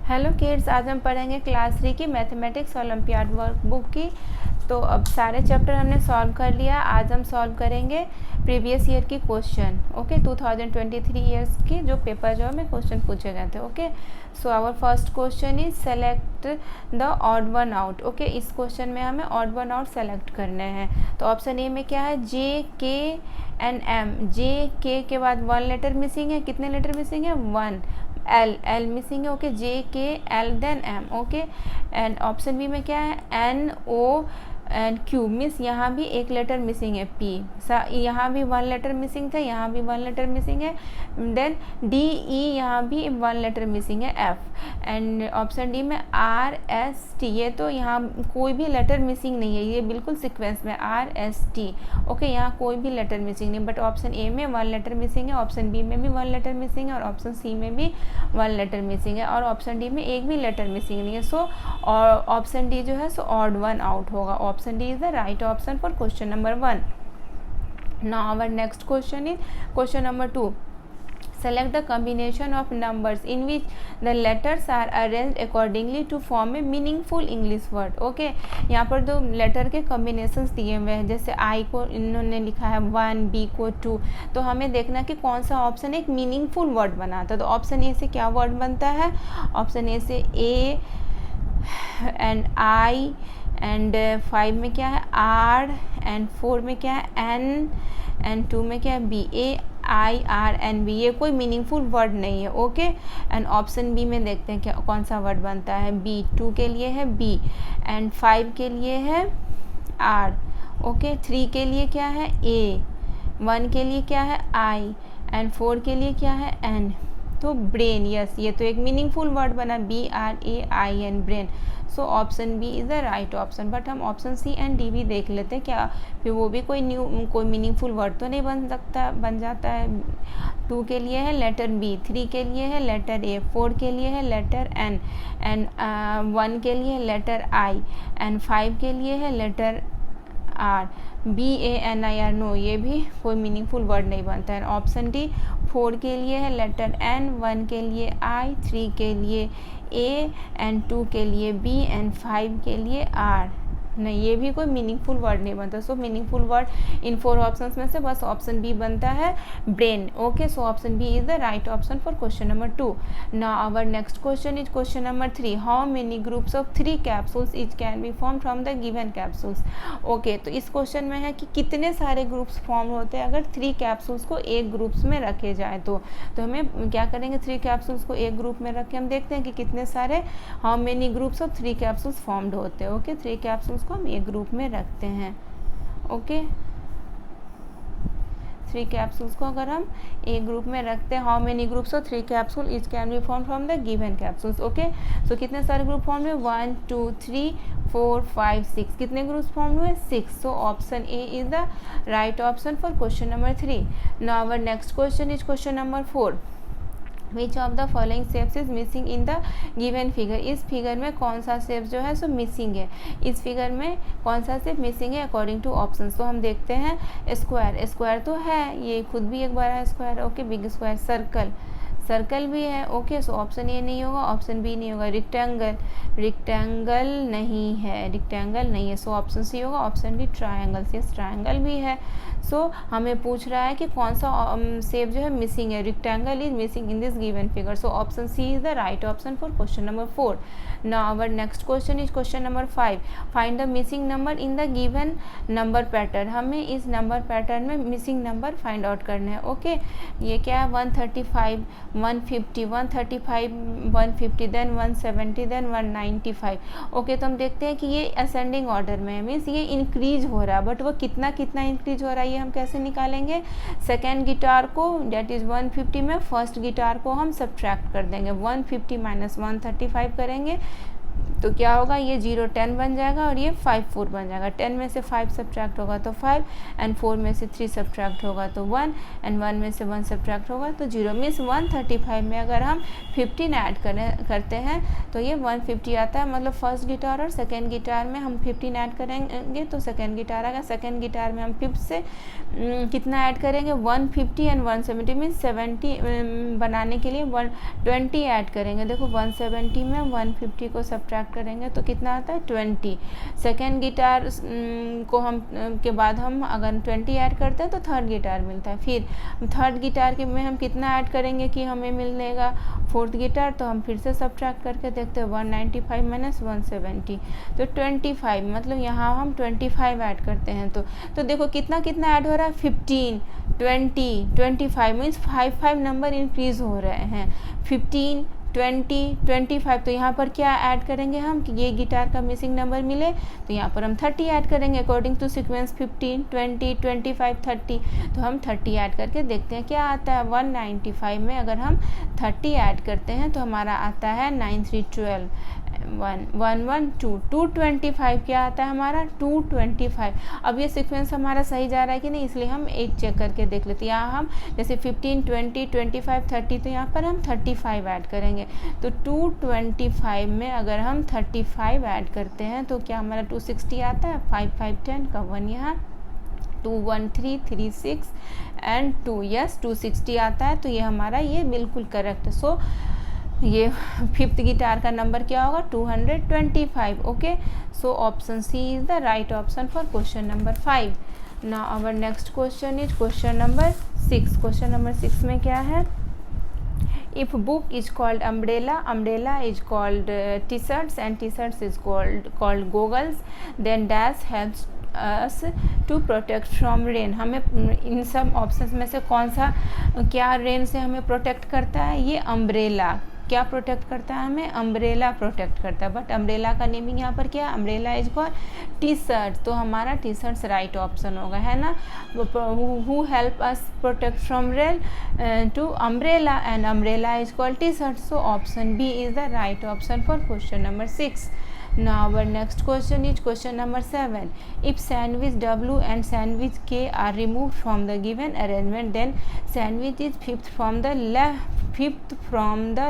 Hello kids, आज हम पढ़ेंगे क्लास 3 की मैथमेटिक्स ओलंपियाड वर्कबुक की। तो अब सारे चैप्टर हमने सॉल्व कर लिया। आज हम सॉल्व करेंगे प्रीवियस ईयर की क्वेश्चन। ओके, 2023 ईयर्स की जो पेपर जो है में क्वेश्चन पूछे गए थे। Okay, so our first question is select the odd one out. Okay, इस क्वेश्चन में हमें ऑड वन आउट सेलेक्ट करने हैं। तो ऑप्शन ए में क्या है, जे के एंड एम। जे के के बाद वन लेटर मिसिंग है। कितने लेटर मिसिंग है? वन। एल मिसिंग है। Okay, J K L then M. Okay, and option B में क्या है, N O and Q. Miss यहाँ भी एक लेटर मिसिंग है, पी। यहाँ भी वन लेटर मिसिंग था, यहाँ भी वन लेटर मिसिंग है। देन डी ई, यहाँ भी वन लेटर मिसिंग है, एफ। एंड ऑप्शन डी में आर एस टी। ये तो यहाँ कोई भी लेटर मिसिंग नहीं है, ये बिल्कुल सीक्वेंस में आर एस टी। ओके, यहाँ कोई भी लेटर मिसिंग नहीं, बट ऑप्शन ए में वन लेटर मिसिंग है, ऑप्शन बी में भी वन लेटर मिसिंग है, और ऑप्शन सी में भी वन लेटर मिसिंग है, और ऑप्शन डी में एक भी लेटर मिसिंग नहीं है। सो और ऑप्शन डी जो है सो ऑड वन आउट होगा। Option D is the right option for question number 1. Now our next question is question number 2. Select the combination of numbers in which the letters are arranged accordingly to form a meaningful English word. Okay, यहाँ पर दो letter के combinations दिए हुए हैं। जैसे आई को इन्होंने लिखा है 1, बी को 2। तो हमें देखना कि कौन सा ऑप्शन एक मीनिंगफुल वर्ड बनाता है। तो ऑप्शन ए से क्या वर्ड बनता है? ऑप्शन ए से ए एंड आई, एंड 5 में क्या है, आर, एंड 4 में क्या है, एन, एंड 2 में क्या है, B. A I R N B, ये कोई मीनिंगफुल वर्ड नहीं है। ओके, एंड ऑप्शन बी में देखते हैं क्या कौन सा वर्ड बनता है। बी 2 के लिए है बी, एंड 5 के लिए है आर। ओके, 3 के लिए क्या है, ए। 1 के लिए क्या है, आई, एंड 4 के लिए क्या है, एन। तो ब्रेन, यस, ये तो एक मीनिंगफुल वर्ड बना, B R A I N, brain. So option B is the right option. But हम ऑप्शन सी एंड डी भी देख लेते हैं, क्या फिर वो भी कोई मीनिंगफुल वर्ड तो नहीं बन जाता है। 2 के लिए है लेटर बी, 3 के लिए है लेटर ए, 4 के लिए है लेटर एन, एंड 1 के लिए लेटर आई, एंड 5 के लिए है letter R. B A N I R, no, ये भी कोई मीनिंगफुल वर्ड नहीं बनता है। ऑप्शन डी 4 के लिए है लेटर एन, 1 के लिए आई, 3 के लिए ए, एंड 2 के लिए बी, एंड 5 के लिए आर। नहीं, ये भी कोई मीनिंगफुल वर्ड नहीं बनता। So meaningful word in 4 options में से बस ऑप्शन बी बनता है, brain. Okay, so option B is the right option for question number 2. Now our next question is question number 3. How many groups of 3 capsules each can be form from the given capsules. Okay, तो इस question में है कि कितने सारे groups form होते हैं अगर 3 कैप्सूल्स को एक ग्रुप्स में रखे जाए तो हमें क्या करेंगे, 3 कैप्सूल्स को एक ग्रुप में रख के हम देखते हैं कि कितने सारे, how many groups of 3 capsules formed होते हैं। ओके, 3 कैप्सूल्स को हम एक ग्रुप में रखते हैं। ओके, 3 कैप्सूल्स को अगर हम एक ग्रुप में रखते हैं, how many groups of 3 capsule each can be form from the given capsules. Okay, so कितने सारे ग्रुप फॉर्म हुए, 1 2 3 4 5 6. कितने ग्रुप्स फॉर्म हुए, 6. So option A is the right option for question number 3. Now our next question is question number 4. Which of the following shapes is missing in the given figure. इस figure में कौन सा shape जो है सो missing है. इस figure में कौन सा शेप मिसिंग है अकॉर्डिंग टू ऑप्शन. तो हम देखते हैं, स्क्वायर, स्क्वायर तो है, ये खुद भी एक बार है square. Okay, big square. Circle, circle भी है. ओके, सो ऑप्शन ए नहीं होगा, ऑप्शन बी नहीं होगा. रेक्टेंगल, रेक्टेंगल नहीं है, रेक्टेंगल नहीं है. सो ऑप्शन सी होगा, option D triangle. Yes, triangle भी है. सो हमें पूछ रहा है कि कौन सा शेप जो है मिसिंग है. Rectangle is missing in this given figure. So option C is the right option for question number 4. Now our next question is question number 5. Find the missing number in the given number pattern. हमें इस number pattern में missing number find out करना है. Okay, ये क्या है, 135 150 135 150, then 170, then 195. Okay, तो हम देखते हैं कि ये असेंडिंग ऑर्डर में है, मीन्स ये इंक्रीज हो रहा है, बट वो कितना कितना इंक्रीज हो रहा है ये हम कैसे निकालेंगे. सेकेंड गिटार को डेट इज 150 में फर्स्ट गिटार को हम सब्ट्रैक्ट कर देंगे. 150 माइनस 135 करेंगे तो क्या होगा, ये 0 10 बन जाएगा और ये 5 4 बन जाएगा। 10 में से 5 सब्ट्रैक्ट होगा तो 5 एंड 4 में से 3 सब्ट्रैक्ट होगा तो 1 एंड 1 में से 1 सब्ट्रैक्ट होगा तो 0। मीन्स 135 में अगर हम 15 ऐड करते हैं तो ये 150 आता है। मतलब फर्स्ट गिटार और सेकेंड गिटार में हम 15 ऐड करेंगे तो सेकेंड गिटार आएगा। सेकेंड गिटार में हम फिफ्थ से कितना ऐड करेंगे, 150 एंड 170 मीन्स 70 बनाने के लिए 120 ऐड करेंगे। देखो 170 में 150 को सब्ट्रैक्ट करेंगे तो कितना आता है 20। सेकेंड गिटार को हम के बाद हम अगर 20 ऐड करते हैं तो थर्ड गिटार मिलता है। फिर थर्ड गिटार के में हम कितना ऐड करेंगे कि हमें मिलेगा फोर्थ गिटार, तो हम फिर से सब्ट्रैक्ट करके देखते हैं 195 माइनस 170 तो 25। मतलब यहाँ हम 25 ऐड करते हैं तो देखो कितना कितना ऐड हो रहा है, 15 20 25 मीन्स 5 नंबर इंक्रीज हो रहे हैं। 15 20 25 तो यहाँ पर क्या ऐड करेंगे हम कि ये गिटार का मिसिंग नंबर मिले तो यहाँ पर हम 30 ऐड करेंगे अकॉर्डिंग टू सीक्वेंस 15 20 25 30। तो हम 30 ऐड करके देखते हैं क्या आता है। 195 में अगर हम 30 ऐड करते हैं तो हमारा आता है 9 3 12 225 क्या आता है हमारा 225। अब ये सीक्वेंस हमारा सही जा रहा है कि नहीं, इसलिए हम एक चेक करके देख लेते हैं। यहाँ हम जैसे 15 20 25 30 तो यहाँ पर हम 35 ऐड करेंगे। तो 225 में अगर हम 35 ऐड करते हैं तो क्या हमारा 260 आता है। 5 5 10 का 1 यहाँ 2 1 3 3 6 एंड 2 यस 260 आता है। तो ये हमारा ये बिल्कुल करेक्ट है। सो ये फिफ्थ गिटार का नंबर क्या होगा 225। Okay, so option C is the right option for question number 5। Now our next question is question number 6। Question number 6 में क्या है, if book is called umbrella, umbrella is called t-shirts and t-shirts is called goggles, then dash helps us to protect from rain. हमें इन सब options में से कौन सा क्या रेन से हमें प्रोटेक्ट करता है, ये अम्ब्रेला क्या प्रोटेक्ट करता है हमें, अम्ब्रेला प्रोटेक्ट करता है। बट अम्ब्रेला का नेमिंग यहाँ पर क्या है, अम्ब्रेला इज कॉल्ड टी-शर्ट। तो हमारा टी-शर्ट्स राइट ऑप्शन होगा, है ना। Who help us protect from rain to umbrella and umbrella is called t-shirt. So option B is the right option for question number 6। Now our next question is question number 7. If sandwich W and sandwich K are removed from the given arrangement, then sandwich is fifth from the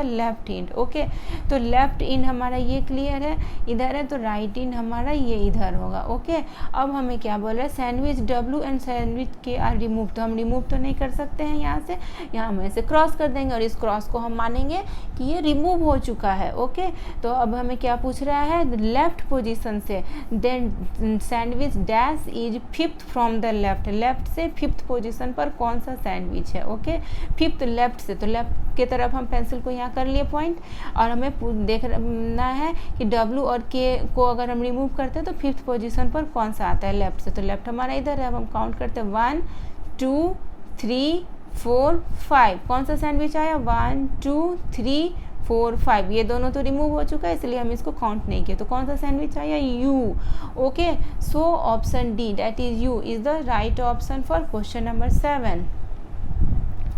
left end. Okay, तो left in हमारा ये clear है, इधर है, तो right इन हमारा ये इधर होगा। ओके, अब हमें क्या बोल रहा है, sandwich W and sandwich K are remove. तो हम रिमूव तो नहीं कर सकते हैं यहाँ से, यहाँ हम ऐसे क्रॉस कर देंगे और इस क्रॉस को हम मानेंगे कि ये रिमूव हो चुका है। ओके, तो अब हमें क्या पूछ रहा है, लेफ्ट पोजीशन से, then sandwich dash is fifth from the left. Left से फिफ्थ पोजीशन पर कौन सा सैंडविच है। ओके, फिफ्थ लेफ्ट से, तो लेफ्ट के तरफ हम पेंसिल को यहाँ कर लिए पॉइंट, और हमें देखना है कि W और K को अगर हम रिमूव करते हैं तो फिफ्थ पोजीशन पर कौन सा आता है लेफ्ट से। तो लेफ्ट हमारा इधर है। अब हम काउंट करते हैं 1 2 3 4 5। कौन सा सैंडविच आया, 1 2 3 4 5। ये दोनों तो रिमूव हो चुका है इसलिए हम इसको काउंट नहीं किए। तो कौन सा सैंडविच आया, U। Okay, so option D that is U is the right option for question number 7।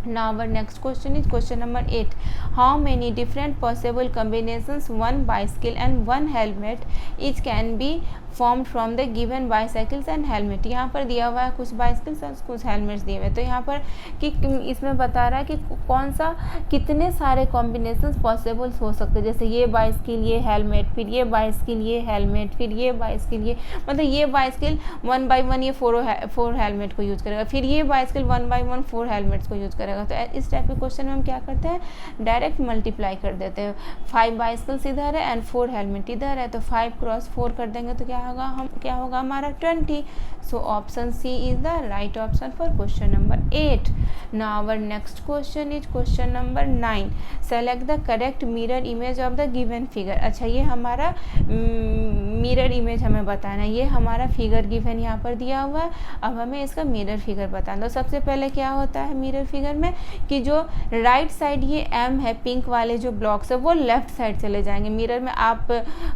Now our next question is question number 8. How many different possible combinations, one bicycle and one helmet, each can be formed from the given bicycles and helmet। यहाँ पर दिया हुआ है कुछ bicycles और कुछ helmets दिए हुए हैं। तो यहाँ पर कि इसमें बता रहा है कि कौन सा कितने सारे कॉम्बिनेशंस पॉसिबल्स हो सकते हैं। जैसे ये बाइसिकल ये हेलमेट, फिर ये बाइसिकल ये हेलमेट, फिर ये बाइसिकल ये, मतलब ये बाइसिकल 1 by 1 ये 4 हेलमेट को यूज़ करेगा, फिर ये बाइसिकल 1 by 1 4 हेलमेट्स को यूज़ करेगा। तो इस टाइप के क्वेश्चन में हम क्या करते हैं, डायरेक्ट मल्टीप्लाई कर देते हैं। 5 बाइसिकल्स इधर है एंड 4 हेलमेट इधर है, तो 5 क्रॉस 4 कर देंगे तो क्या होगा हमारा 20। So option C is the right option for question number 8। Now our next question is question number 9। Select the correct mirror image of the given figure. अच्छा, ये हमारा मिरर इमेज हमें बताना है। ये हमारा फिगर गिवन यहाँ पर दिया हुआ है, अब हमें इसका मिरर फिगर बताना। तो सबसे पहले क्या होता है मिरर फिगर में कि जो राइट साइड ये एम है, पिंक वाले जो ब्लॉक्स है वो लेफ्ट साइड चले जाएंगे। मिरर में आप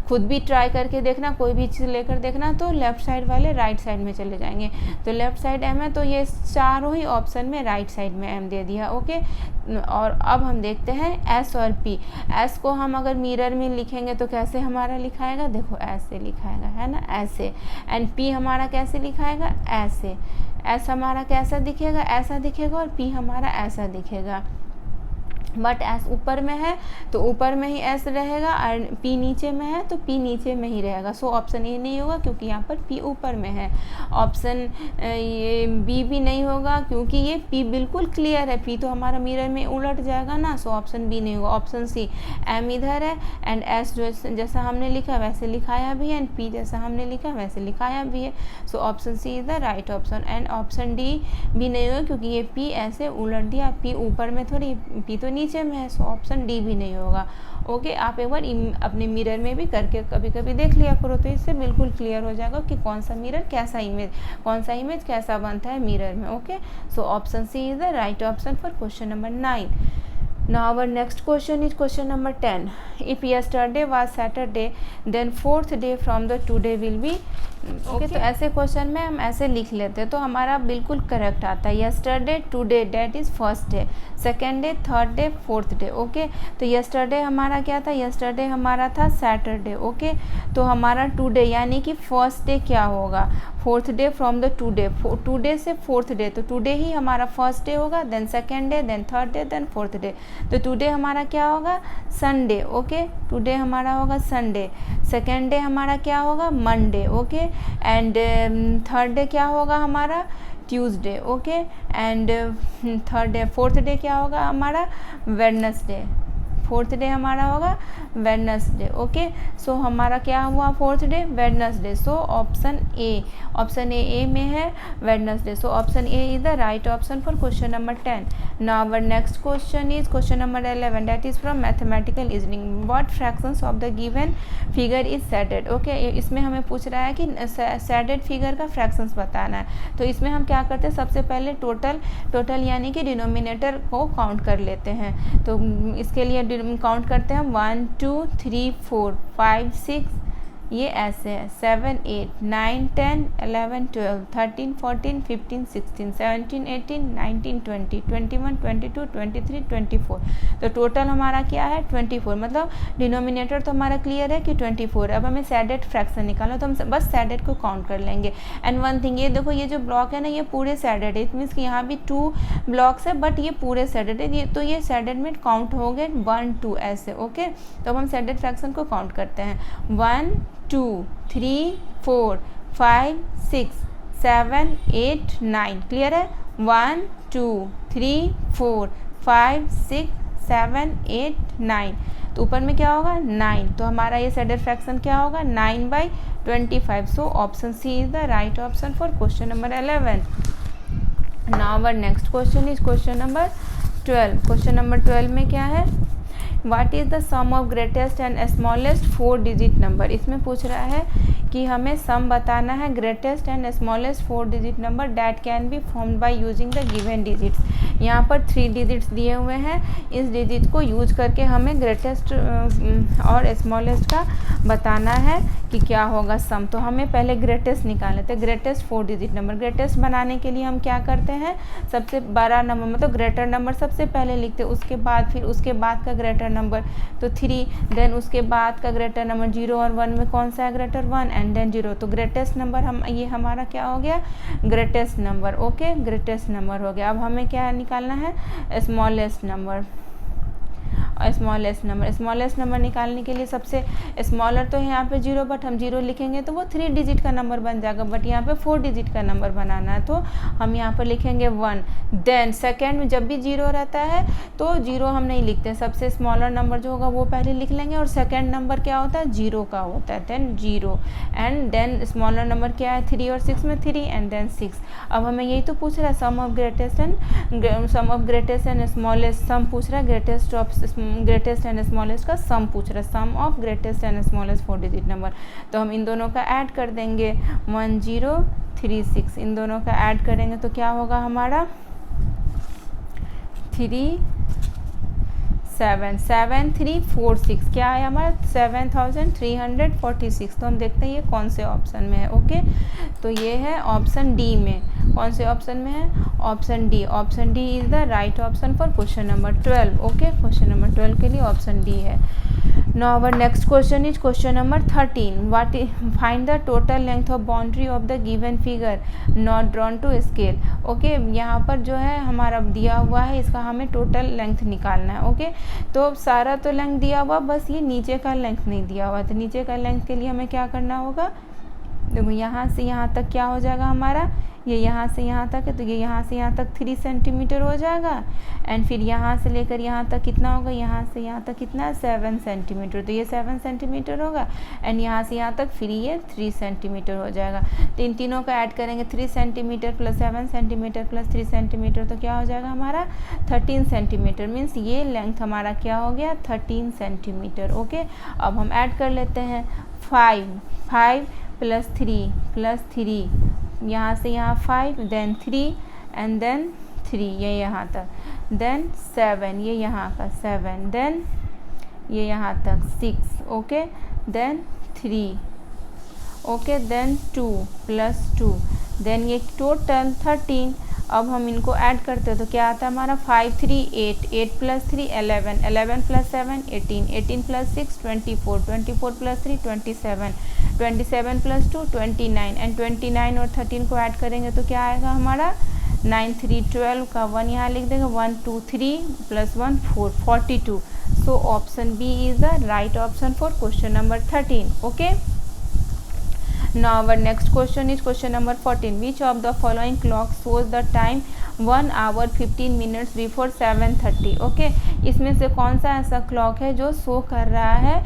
खुद भी ट्राई करके देखना, कोई भी चीज़ लेकर देखना, तो लेफ्ट साइड वाले राइट साइड में चले जाएंगे। तो लेफ्ट साइड एम है, तो ये चारों ही ऑप्शन में राइट साइड में एम दे दिया। ओके, और अब हम देखते हैं एस और पी। एस को हम अगर मिरर में लिखेंगे तो कैसे हमारा लिखाएगा, देखो ऐसे लिखाएगा, है ना, ऐसे। एंड पी हमारा कैसे लिखाएगा, ऐसे। एस हमारा कैसा दिखेगा, ऐसा दिखेगा, और पी हमारा ऐसा दिखेगा। बट एस ऊपर में है तो ऊपर में ही एस रहेगा, और पी नीचे में है तो पी नीचे में ही रहेगा। सो ऑप्शन ए नहीं होगा क्योंकि यहाँ पर पी ऊपर में है। ऑप्शन ये बी भी नहीं होगा क्योंकि ये पी बिल्कुल क्लियर है, पी तो हमारा मिरर में उलट जाएगा ना। सो ऑप्शन बी नहीं होगा। ऑप्शन सी, एम इधर है एंड एस जो जैसा हमने लिखा वैसे लिखाया भी है, एंड पी जैसा हमने लिखा वैसे लिखाया भी है। So option C is the right option. And option D भी नहीं होगा क्योंकि ये पी ऐसे उलट दिया, पी ऊपर में थोड़ी, पी तो नीचे में है। सो ऑप्शन डी भी नहीं होगा। ओके, आप एक बार अपने मिरर में भी करके कभी कभी देख लिया करो, तो इससे बिल्कुल क्लियर हो जाएगा कि कौन सा मिरर कैसा इमेज, कौन सा इमेज कैसा बनता है मिरर में। Okay, so option C is the right option for question number 9. Now our next question is question number 10. If yesterday was Saturday, then fourth day from the today will be. Okay, तो ऐसे question में हम ऐसे लिख लेते हैं तो हमारा बिल्कुल करेक्ट आता है। Yesterday, today, that is first day, second day, third day, fourth day. Okay, तो यस्टरडे हमारा क्या था, यस्टरडे हमारा था सैटरडे। ओके, तो हमारा टुडे यानी कि फर्स्ट डे क्या होगा, fourth day from the today, today से फोर्थ डे, तो टुडे ही हमारा फर्स्ट डे होगा, then second day, then third day, then fourth day. तो टुडे हमारा क्या होगा, संडे। ओके, टुडे हमारा होगा संडे। सेकेंड डे हमारा क्या होगा, Monday. Okay, and third day क्या होगा हमारा, Tuesday. Okay, and third day, fourth day क्या होगा हमारा, वेडनेसडे। फोर्थ डे हमारा होगा वेडनेसडे। ओके, सो हमारा क्या हुआ fourth day, Wednesday. So option A, option A में है Wednesday. So option A is the right option for question number 10. Now our next question is question number 11, that is from mathematical reasoning. What fractions of the given figure is shaded? Okay, इसमें हमें पूछ रहा है कि shaded figure का fractions बताना है। तो इसमें हम क्या करते हैं, सबसे पहले टोटल यानी कि डिनोमिनेटर को काउंट कर लेते हैं। तो इसके लिए काउंट करते हैं 1 2 3 4 5 6, ये ऐसे है 7 8 9 10 11 12 13 14 15 16 17 18 19 20 21 22 23 24। तो टोटल हमारा क्या है 24, मतलब डिनोमिनेटर तो हमारा क्लियर है कि 24। अब हमें सैडेड फ्रैक्शन निकालना, तो हम बस सैडेड को काउंट कर लेंगे। एंड वन थिंग, ये देखो ये जो ब्लॉक है ना ये पूरे सैडेड है, इट मीन्स कि यहाँ भी 2 ब्लॉक्स है बट ये पूरे सैडेड है, ये तो ये सैडेड में काउंट हो गए 1 2 ऐसे। ओके, तो अब हम सैडेड फ्रैक्शन को काउंट करते हैं 1 2 3 4 5 6 7 8 9। क्लियर है, 1 2 3 4 5 6 7 8 9। तो ऊपर में क्या होगा 9, तो हमारा ये सैडेड फ्रैक्शन क्या होगा 9/25। So option C is the right option for question number 11. Now our next question is question number 12. Question number 12 में क्या है, what is the sum of greatest and smallest 4 digit number. इसमें पूछ रहा है कि हमें सम बताना है greatest and smallest 4 digit number that can be formed by using the given digits. यहाँ पर 3 डिजिट्स दिए हुए हैं, इस डिजिट को यूज करके हमें ग्रेटेस्ट और स्मॉलेस्ट का बताना है कि क्या होगा सम। तो हमें पहले ग्रेटेस्ट निकाल लेते हैं, ग्रेटेस्ट 4 डिजिट नंबर। ग्रेटेस्ट बनाने के लिए हम क्या करते हैं, सबसे बड़ा नंबर मतलब ग्रेटर नंबर सबसे पहले लिखते हैं, उसके बाद फिर उसके बाद का ग्रेटर नंबर तो 3, देन उसके बाद का ग्रेटर नंबर 0 और 1 में कौन सा है ग्रेटर 1 एंड देन 0। तो ग्रेटेस्ट नंबर हम ये हमारा क्या हो गया greatest number. Okay, greatest number हो गया। अब हमें क्या निकालना है स्मॉलेस्ट नंबर। स्मॉलेस्ट नंबर निकालने के लिए सबसे स्मॉलर तो है यहाँ पे 0, बट हम 0 लिखेंगे तो वो 3 डिजिट का नंबर बन जाएगा, बट यहाँ पे 4 डिजिट का नंबर बनाना है तो हम यहाँ पर लिखेंगे 1। देन सेकेंड में जब भी 0 रहता है तो 0 हम नहीं लिखते, सबसे स्मॉलर नंबर जो होगा वो पहले लिख लेंगे, और सेकेंड नंबर क्या होता है 0 का होता है, then 0 and then smaller number क्या है 3 और 6 में 3 एंड देन 6। अब हमें यही तो पूछ रहा है sum of greatest and smallest, सम पूछ रहा है ग्रेटेस्ट एंड स्मॉलेस्ट का सम पूछ रहा है, sum of greatest and smallest 4 digit number. तो हम इन दोनों का ऐड कर देंगे 1036, इन दोनों का ऐड करेंगे तो क्या होगा हमारा 7346 क्या है हमारा 7346। तो हम देखते हैं ये कौन से ऑप्शन में है। ओके, तो ये है ऑप्शन डी में। कौन से ऑप्शन में है? Option D. Option D is the right option for question number 12। Okay, question number 12 के लिए ऑप्शन डी है। Now our next question is question number 13. Find the total length of boundary of the given figure not drawn to scale. Okay, यहाँ पर जो है हमारा दिया हुआ है, इसका हमें टोटल लेंथ निकालना है। ओके, तो सारा तो लेंथ दिया हुआ, बस ये नीचे का लेंथ नहीं दिया हुआ। तो नीचे का लेंथ के लिए हमें क्या करना होगा? देखो यहाँ से यहाँ तक क्या हो जाएगा हमारा, ये यहाँ से यहाँ तक है, तो ये यहाँ से यहाँ तक 3 सेंटीमीटर हो जाएगा। एंड फिर यहाँ से लेकर यहाँ तक कितना होगा? यहाँ से यहाँ तक कितना है? 7 सेंटीमीटर। तो ये 7 सेंटीमीटर होगा। एंड यहाँ से यहाँ तक फिर ये 3 सेंटीमीटर हो जाएगा। तो इन तीनों का ऐड करेंगे, 3 centimetre plus 7 centimetre plus 3 centimetre, तो क्या हो जाएगा हमारा 13 सेंटीमीटर। मीन्स ये लेंथ हमारा क्या हो गया? 13 सेंटीमीटर। ओके, अब हम ऐड कर लेते हैं 5 प्लस 3 यहाँ से यहाँ 5, देन 3 एंड देन 3 ये यहाँ तक, देन 7 ये यहाँ का 7, देन ये यहाँ तक 6। Okay, then 3, okay, then 2 plus 2, then ये टोटल 13। अब हम इनको ऐड करते हैं तो क्या आता है हमारा 5 3 8 plus 3 11 plus 7 18 plus 6 24 plus 3 27 plus 2 29 and 29 और 13 को ऐड करेंगे तो क्या आएगा हमारा 9 3 12 का 1 यहाँ लिख देंगे 1 2 3 plus 1 4 42। So option B is the right option for question number 13। Okay, now our next question is question number 14. Which of the following clock shows the time 1 hour 15 minutes before 7:30? Okay, इसमें से कौन सा ऐसा clock है जो show कर रहा है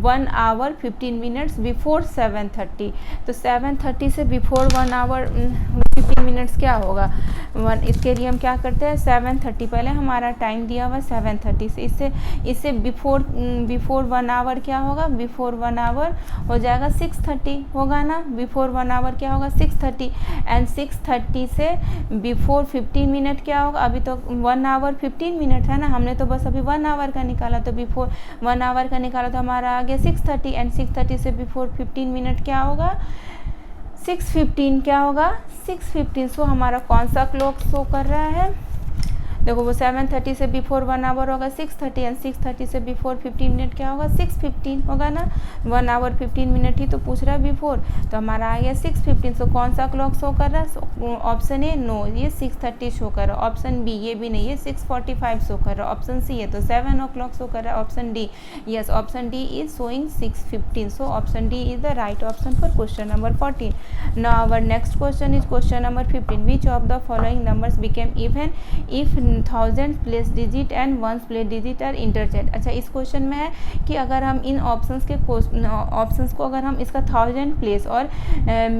1 hour 15 minutes बिफोर 7:30? तो 7:30 से बिफोर 1 hour 15 मिनट्स क्या होगा? इसके लिए हम क्या करते हैं 7:30, पहले हमारा टाइम दिया हुआ 7:30 से, इससे बिफोर 1 hour क्या होगा? बिफोर 1 hour हो जाएगा 6:30 होगा ना। बिफोर 1 hour क्या होगा? 6:30 एंड 6:30 से बिफोर 15 मिनट क्या होगा? अभी तो 1 hour 15 मिनट है ना, हमने तो बस अभी 1 hour का निकाला, तो बिफोर 1 hour का निकाला तो हमारा आ गया 6:30 एंड 6:30 से बिफोर 15 मिनट क्या होगा? 6:15 क्या होगा? 6:15। सो हमारा कौन सा क्लॉक शो कर रहा है? देखो वो 7:30 से बिफोर 1 hour होगा 6:30 एंड 6:30 से बिफोर 15 मिनट क्या होगा? 6:15 होगा ना। 1 hour 15 मिनट ही तो पूछ रहा है बिफोर, तो हमारा आ गया 6:15। सो कौन सा क्लॉक शो कर रहा है? ऑप्शन ए नो, ये 6:30 शो कर रहा है। ऑप्शन बी ये भी नहीं, ये 6:45 शो कर रहा है। ऑप्शन सी है तो 7 o'clock शो कर रहा है। Option D, yes, option D is showing 6:15। So option D is the right option for question number 14। Now our next question is question number 15. Which of the following numbers became even if 1000 place digit and 1 place digit are interchange? अच्छा, इस question में है कि अगर हम इन options को अगर हम इसका 1000 प्लेस और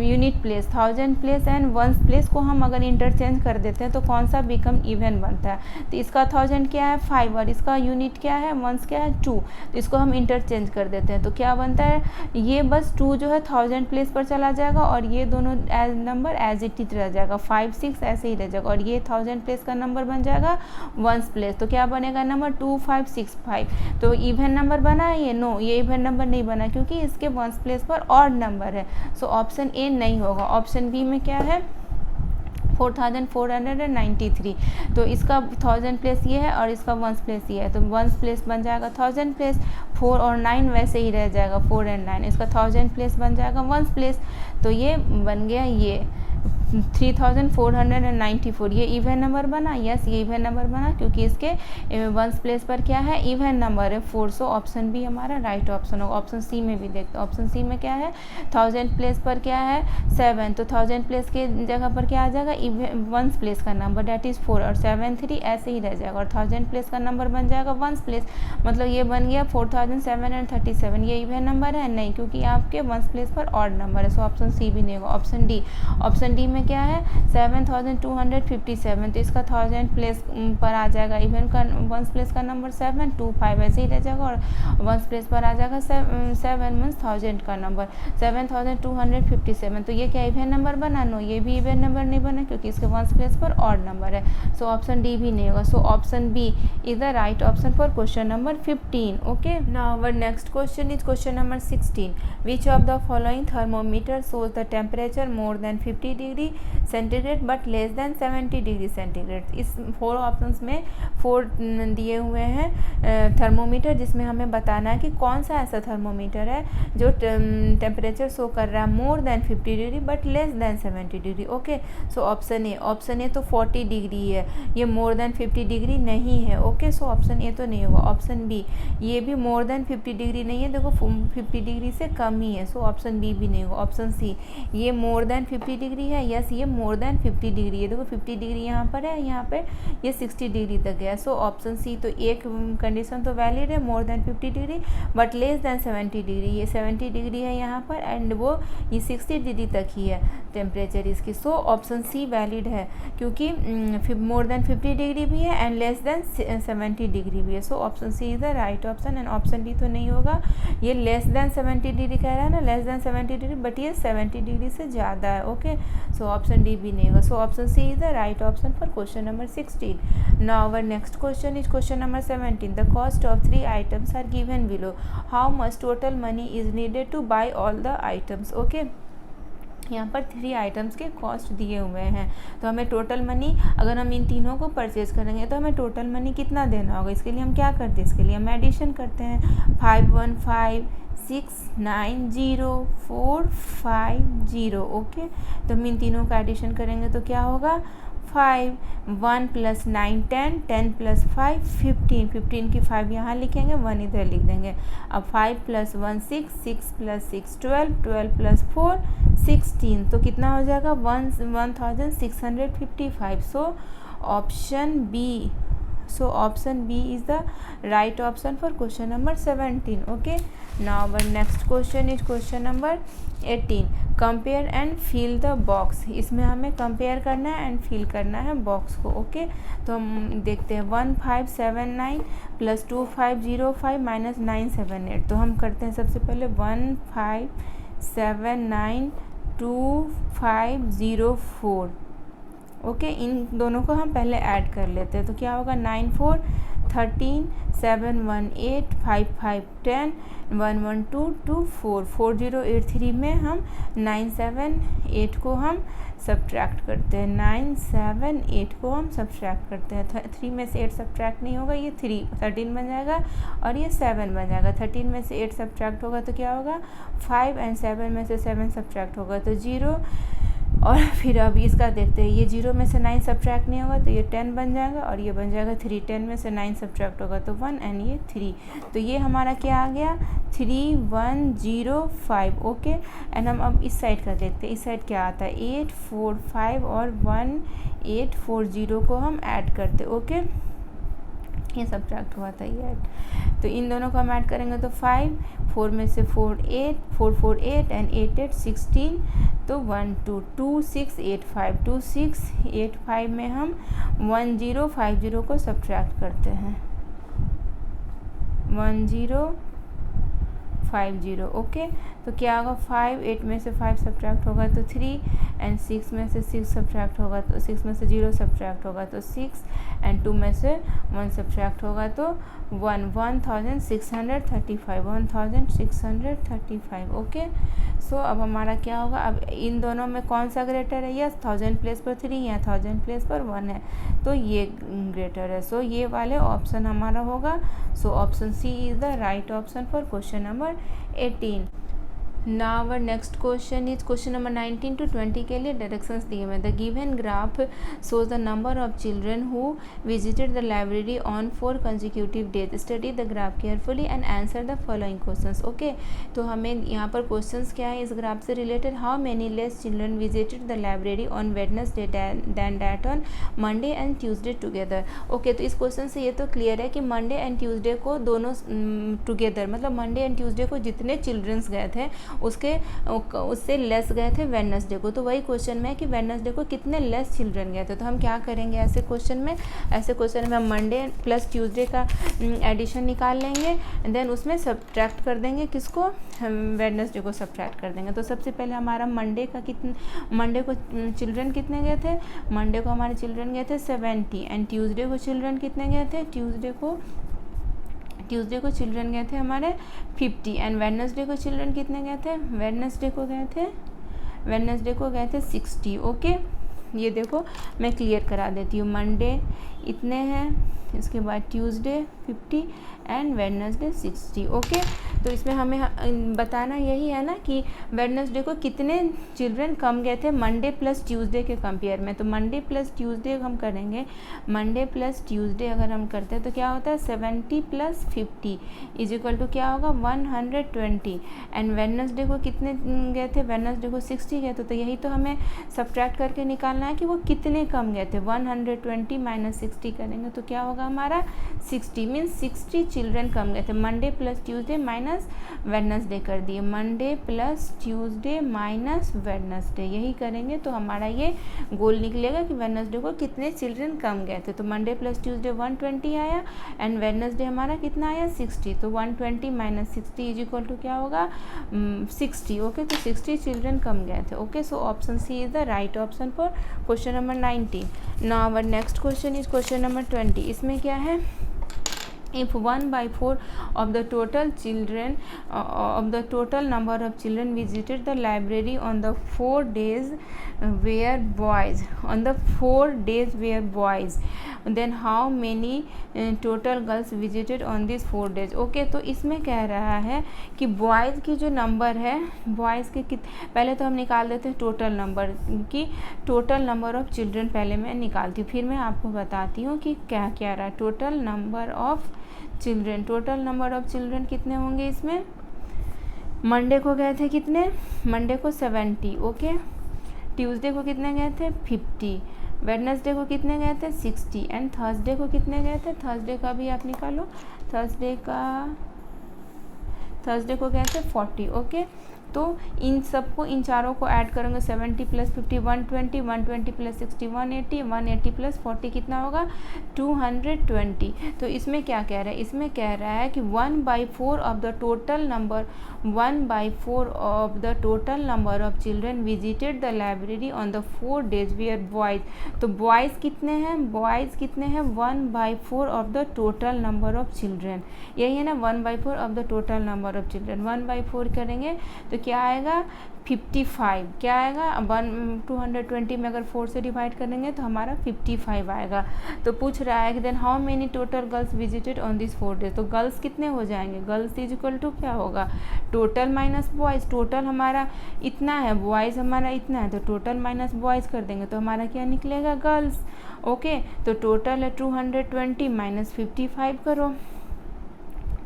unit place 1000 place and 1 place को हम अगर इंटरचेंज कर देते हैं तो कौन सा बिकम इवन बनता है? तो इसका 1000 क्या है 5 और इसका यूनिट क्या है 1 क्या है 2, तो इसको हम इंटरचेंज कर देते हैं तो क्या बनता है? ये बस 2 जो है 1000 प्लेस पर चला जाएगा और ये दोनों नंबर एज इट इज रह जाएगा, 5 6 ऐसे ही रह जाएगा, और ये 1000 प्लेस का नंबर बन जाएगा 1 प्लेस, तो क्या बनेगा नंबर 2 5 6 5। तो इवन नंबर बना है ये? नो, ये इवन नंबर नहीं बना क्योंकि इसके 1 प्लेस पर ऑड नंबर है। सो ऑप्शन ए नहीं होगा। ऑप्शन बी में क्या है 4493। तो इसका 1000 प्लेस ये है और इसका 1 प्लेस ये है, तो 1 प्लेस बन जाएगा 1000 प्लेस, 4 और 9 वैसे ही रह जाएगा 4 एंड 9, इसका 1000 प्लेस बन जाएगा 1 प्लेस, तो ये बन गया ये 3494। ये इवन नंबर बना, यस ये इवन नंबर बना क्योंकि इसके 1 प्लेस पर क्या है इवन नंबर है 4। सो ऑप्शन बी हमारा राइट ऑप्शन होगा। ऑप्शन सी में भी देखते हैं, ऑप्शन सी में क्या है 1000 प्लेस पर क्या है 7, तो 1000 प्लेस के जगह पर क्या आ जाएगा 1 प्लेस का नंबर डेट इज़ 4 और 7 3 ऐसे ही रह जाएगा, और 1000 प्लेस का नंबर बन जाएगा 1 प्लेस, मतलब ये बन गया 4737। ये इवन नंबर है नहीं क्योंकि आपके 1 प्लेस पर ऑड नंबर है। सो ऑप्शन सी भी नहीं होगा। ऑप्शन डी में में क्या है 7257, तो इसका 1000 प्लेस पर आ जाएगा इवन का वंस प्लेस का नंबर 7, 2 5 ऐसे ही रह जाएगा और वंस प्लेस पर आ जाएगा 7 मीन्स 1000 का नंबर 7257। तो ये क्या इवन नंबर बना? नो, ये भी इवन नंबर नहीं बना क्योंकि इसके वंस प्लेस पर ऑड नंबर है। सो ऑप्शन डी भी नहीं होगा। So option B is the right option for question number 15। Okay, now our next question is question number 16। Which of the following thermometer shows the temperature more than 50 degree centigrade but less than 70 degree centigrade. इस 4 options में 4 दिए हुए हैं thermometer, जिसमें हमें बताना है कि कौन सा ऐसा थर्मोमीटर है जो टेम्परेचर शो कर रहा है मोर than 50 degree but less than 70 degree. Okay, so option ए तो 40 डिग्री है, ये मोर देन 50 डिग्री नहीं है। ओके, सो ऑप्शन ए तो नहीं होगा। ऑप्शन बी, ये भी मोर देन 50 डिग्री नहीं है, देखो 50 डिग्री से कम ही है, सो ऑप्शन बी भी नहीं होगा। ऑप्शन सी, ये मोर देन 50 डिग्री है, यस ये मोर देन 50 डिग्री है, देखो 50 डिग्री यहाँ पर है, यहाँ पे ये 60 डिग्री तक गया। सो ऑप्शन सी, तो एक कंडीशन तो वैलिड है मोर than 50 degree but less than 70 degree, ये 70 डिग्री है यहाँ पर एंड वो ये 60 डिग्री तक ही है टेम्परेचर इसकी। सो ऑप्शन सी वैलिड है क्योंकि मोर देन 50 डिग्री भी है एंड लेस देन 70 डिग्री भी है। So option C is the right option and option D तो नहीं होगा। ये लेस देन 70 डिग्री कह रहा है ना, लेस देन 70 डिग्री, बट ये 70 डिग्री से ज़्यादा है। ओके, सो ऑप्शन डी भी नहीं होगा। So option C is the right option for question number 16। Now our next question is question number 17। The cost of 3 items are given below, how much total money is needed to buy all the items. Okay, यहाँ पर 3 items के cost दिए हुए हैं, तो हमें total money, अगर हम इन तीनों को परचेज करेंगे तो हमें टोटल मनी कितना देना होगा। इसके लिए हम क्या करते हैं, इसके लिए हम एडिशन करते हैं 5156 90450। ओके, तो हम इन तीनों का एडिशन करेंगे तो क्या होगा 5 1 + 9 10 10 + 5 15 15 की 5 यहाँ लिखेंगे, 1 इधर लिख देंगे। अब 5 + 1 6 6 + 6 12 12 + 4 16, तो कितना हो जाएगा 1655। So option B, so option B is the right option for question number 17. Okay, now our next question is question number 18. compare and fill the box. इसमें हमें compare करना है and fill करना है box को। ओके, तो हम देखते हैं 1579 + 2505 - 978। तो हम करते हैं सबसे पहले 1579 2504। ओके, इन दोनों को हम पहले ऐड कर लेते हैं, तो क्या होगा 9 4 13 7 1 8 5 5 10 1 1 2 2 4 4083 में हम 978 को हम सब्ट्रैक्ट करते हैं, 978 को हम सब्ट्रैक्ट करते हैं। 3 में से 8 सब्ट्रैक्ट नहीं होगा, ये 13 बन जाएगा और ये 7 बन जाएगा। 13 में से 8 सब्ट्रैक्ट होगा तो क्या होगा 5 एंड 7 में से 7 सब्ट्रैक्ट होगा तो 0। और फिर अब इसका देखते हैं, ये 0 में से 9 सब्ट्रैक्ट नहीं होगा तो ये 10 बन जाएगा और ये बन जाएगा 3। 10 में से 9 सब्ट्रैक्ट होगा तो 1 एंड ये 3, तो ये हमारा क्या आ गया 3105। ओके, एंड हम अब इस साइड का देखते हैं, इस साइड क्या आता है 845 और 1840 को हम ऐड करते। ओके, ये सब्ट्रैक्ट हुआ था ये ऐड, तो इन दोनों को हम ऐड करेंगे तो 5 4 में से 4 8 4 4 8 एंड 8 8 16, तो 1 2 2685 2685 में हम 1050 को सब्ट्रैक्ट करते हैं 1050। ओके, तो क्या होगा 5 8 में से 5 सब्ट्रैक्ट होगा तो 3 एंड 6 में से 6 सब्ट्रैक्ट होगा तो 6 में से 0 सब्ट्रैक्ट होगा तो 6 एंड 2 में से 1 सब्ट्रैक्ट होगा तो 1635। ओके, सो अब हमारा क्या होगा, अब इन दोनों में कौन सा ग्रेटर है, यस 1000 प्लेस पर 3 या 1000 प्लेस पर 1 है तो ये ग्रेटर है। सो ये वाले ऑप्शन हमारा होगा। So option C is the right option for question number 18। Now our next question is question number 19 to 20 के लिए डायरेक्शंस दिए हुए हैं। The given graph shows the number of children who visited the library on 4 consecutive days. Study the graph carefully and answer the following questions. Okay, तो हमें यहाँ पर questions क्या है इस ग्राफ से related, how many less children visited the library on Wednesday then that on Monday and Tuesday together. Okay, तो इस क्वेश्चन से ये तो क्लियर है कि मंडे एंड ट्यूसडे को दोनों टुगेदर, मतलब मंडे एंड ट्यूसडे को जितने चिल्ड्रंस गए थे उससे लेस गए थे वेडनेसडे को। तो वही क्वेश्चन में है कि वेडनेसडे को कितने लेस चिल्ड्रन गए थे। तो हम क्या करेंगे ऐसे क्वेश्चन में हम मंडे प्लस ट्यूसडे का एडिशन निकाल लेंगे, देन उसमें सब्ट्रैक्ट कर देंगे, किसको, वेडनेसडे को सब्ट्रैक्ट कर देंगे। तो सबसे पहले हमारा मंडे को चिल्ड्रन कितने गए थे, मंडे को हमारे चिल्ड्रन गए थे 70, एंड ट्यूसडे को चिल्ड्रन कितने गए थे, ट्यूसडे को चिल्ड्रन गए थे हमारे 50, एंड वेडनेसडे को चिल्ड्रन कितने गए थे, वेडनेसडे को गए थे 60। ओके, ये देखो मैं क्लियर करा देती हूँ। मंडे इतने हैं, इसके बाद ट्यूसडे 50 एंड वेडनेसडे 60। ओके, तो इसमें हमें बताना यही है ना कि वेडनेसडे को कितने चिल्ड्रन कम गए थे मंडे प्लस ट्यूसडे के कंपेयर में। तो मंडे प्लस ट्यूसडे हम करेंगे, मंडे प्लस ट्यूसडे अगर हम करते हैं तो क्या होता है 70 प्लस 50 इज इक्वल टू क्या होगा 120, एंड वेडनेसडे को कितने गए थे, वेडनेसडे को 60 गए थे। तो यही तो हमें सब्ट्रैक्ट करके निकालना है कि वो कितने कम गए थे। 120 माइनस 60 करेंगे तो क्या होगा हमारा 60, मीन्स 60 चिल्ड्रन कम गए थे। Monday plus Tuesday minus Wednesday कर दिए, Monday plus Tuesday minus Wednesday, यही करेंगे तो हमारा ये गोल निकलेगा कि वेडनेसडे को कितने चिल्ड्रन कम गए थे। तो मंडे प्लस ट्यूसडे 120 आया, एंड वेडनेसडे हमारा कितना आया 60। तो 120 माइनस 60 इज इक्वल टू क्या होगा 60। ओके, तो 60 चिल्ड्रन कम गए थे। Okay, so option C is the right option for question number 19। Now our next question is question number 20। इसमें क्या है, if 1/4 of the total number of children visited the library on the 4 days were boys, then how many total girls visited on these 4 days। Okay, तो इसमें कह रहा है कि boys की जो नंबर है, बॉयज़ के पहले तो हम निकाल देते हैं टोटल नंबर की, टोटल नंबर ऑफ चिल्ड्रन पहले मैं निकालती हूँ, फिर मैं आपको बताती हूँ कि क्या क्या रहा। टोटल नंबर ऑफ चिल्ड्रन कितने होंगे इसमें। मंडे को गए थे कितने, मंडे को 70। ओके, ट्यूसडे को कितने गए थे 50, वेडनेसडे को कितने गए थे 60, एंड थर्सडे को कितने गए थे, थर्सडे का भी आप निकालो, थर्सडे को गए थे 40। ओके, तो इन सबको, इन चारों को ऐड करेंगे 70 प्लस 50 120, 120 प्लस 60 180, 180 प्लस 40 कितना होगा 220। तो इसमें क्या कह रहा है, इसमें कह रहा है कि 1/4 of the total number of children visited the library on the 4 days were boys. तो बॉयज़ कितने हैं, 1/4 of the total number of children, यही है ना 1/4 of the total number of children. 1/4 करेंगे तो क्या आएगा 55, क्या आएगा 220 में अगर 4 से डिवाइड करेंगे तो हमारा 55 आएगा। तो पूछ रहा है कि then how many total girls visited on this 4 days। तो गर्ल्स कितने हो जाएंगे, गर्ल्स इज इक्वल टू क्या होगा टोटल माइनस बॉयज़। टोटल हमारा इतना है, बॉयज़ हमारा इतना है, तो टोटल माइनस बॉयज़ कर देंगे तो हमारा क्या निकलेगा गर्ल्स। ओके, तो टोटल है 220 माइनस 55 करो।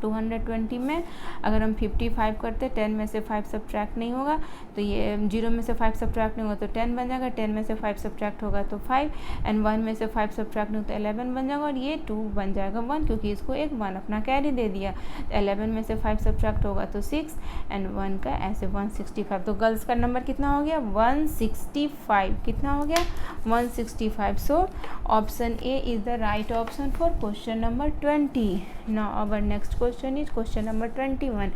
220 में अगर हम 55 करते, 10 में से 5 सब्ट्रैक्ट नहीं होगा तो ये 0 में से 5 सब्ट्रैक्ट नहीं होगा तो 10 बन जाएगा, 10 में से 5 सब्ट्रैक्ट होगा तो 5, एंड 1 में से 5 सब्ट्रैक्ट नहीं होता 11 बन जाएगा, और ये 2 बन जाएगा 1, क्योंकि इसको एक 1 अपना कैरी दे दिया। 11 में से 5 सब्ट्रैक्ट होगा तो 6, एंड 1 का ऐसे 165। तो गर्ल्स का नंबर कितना हो गया 165, कितना हो गया 165। So option A is the right option for question number 20। Now our next question is question number 21,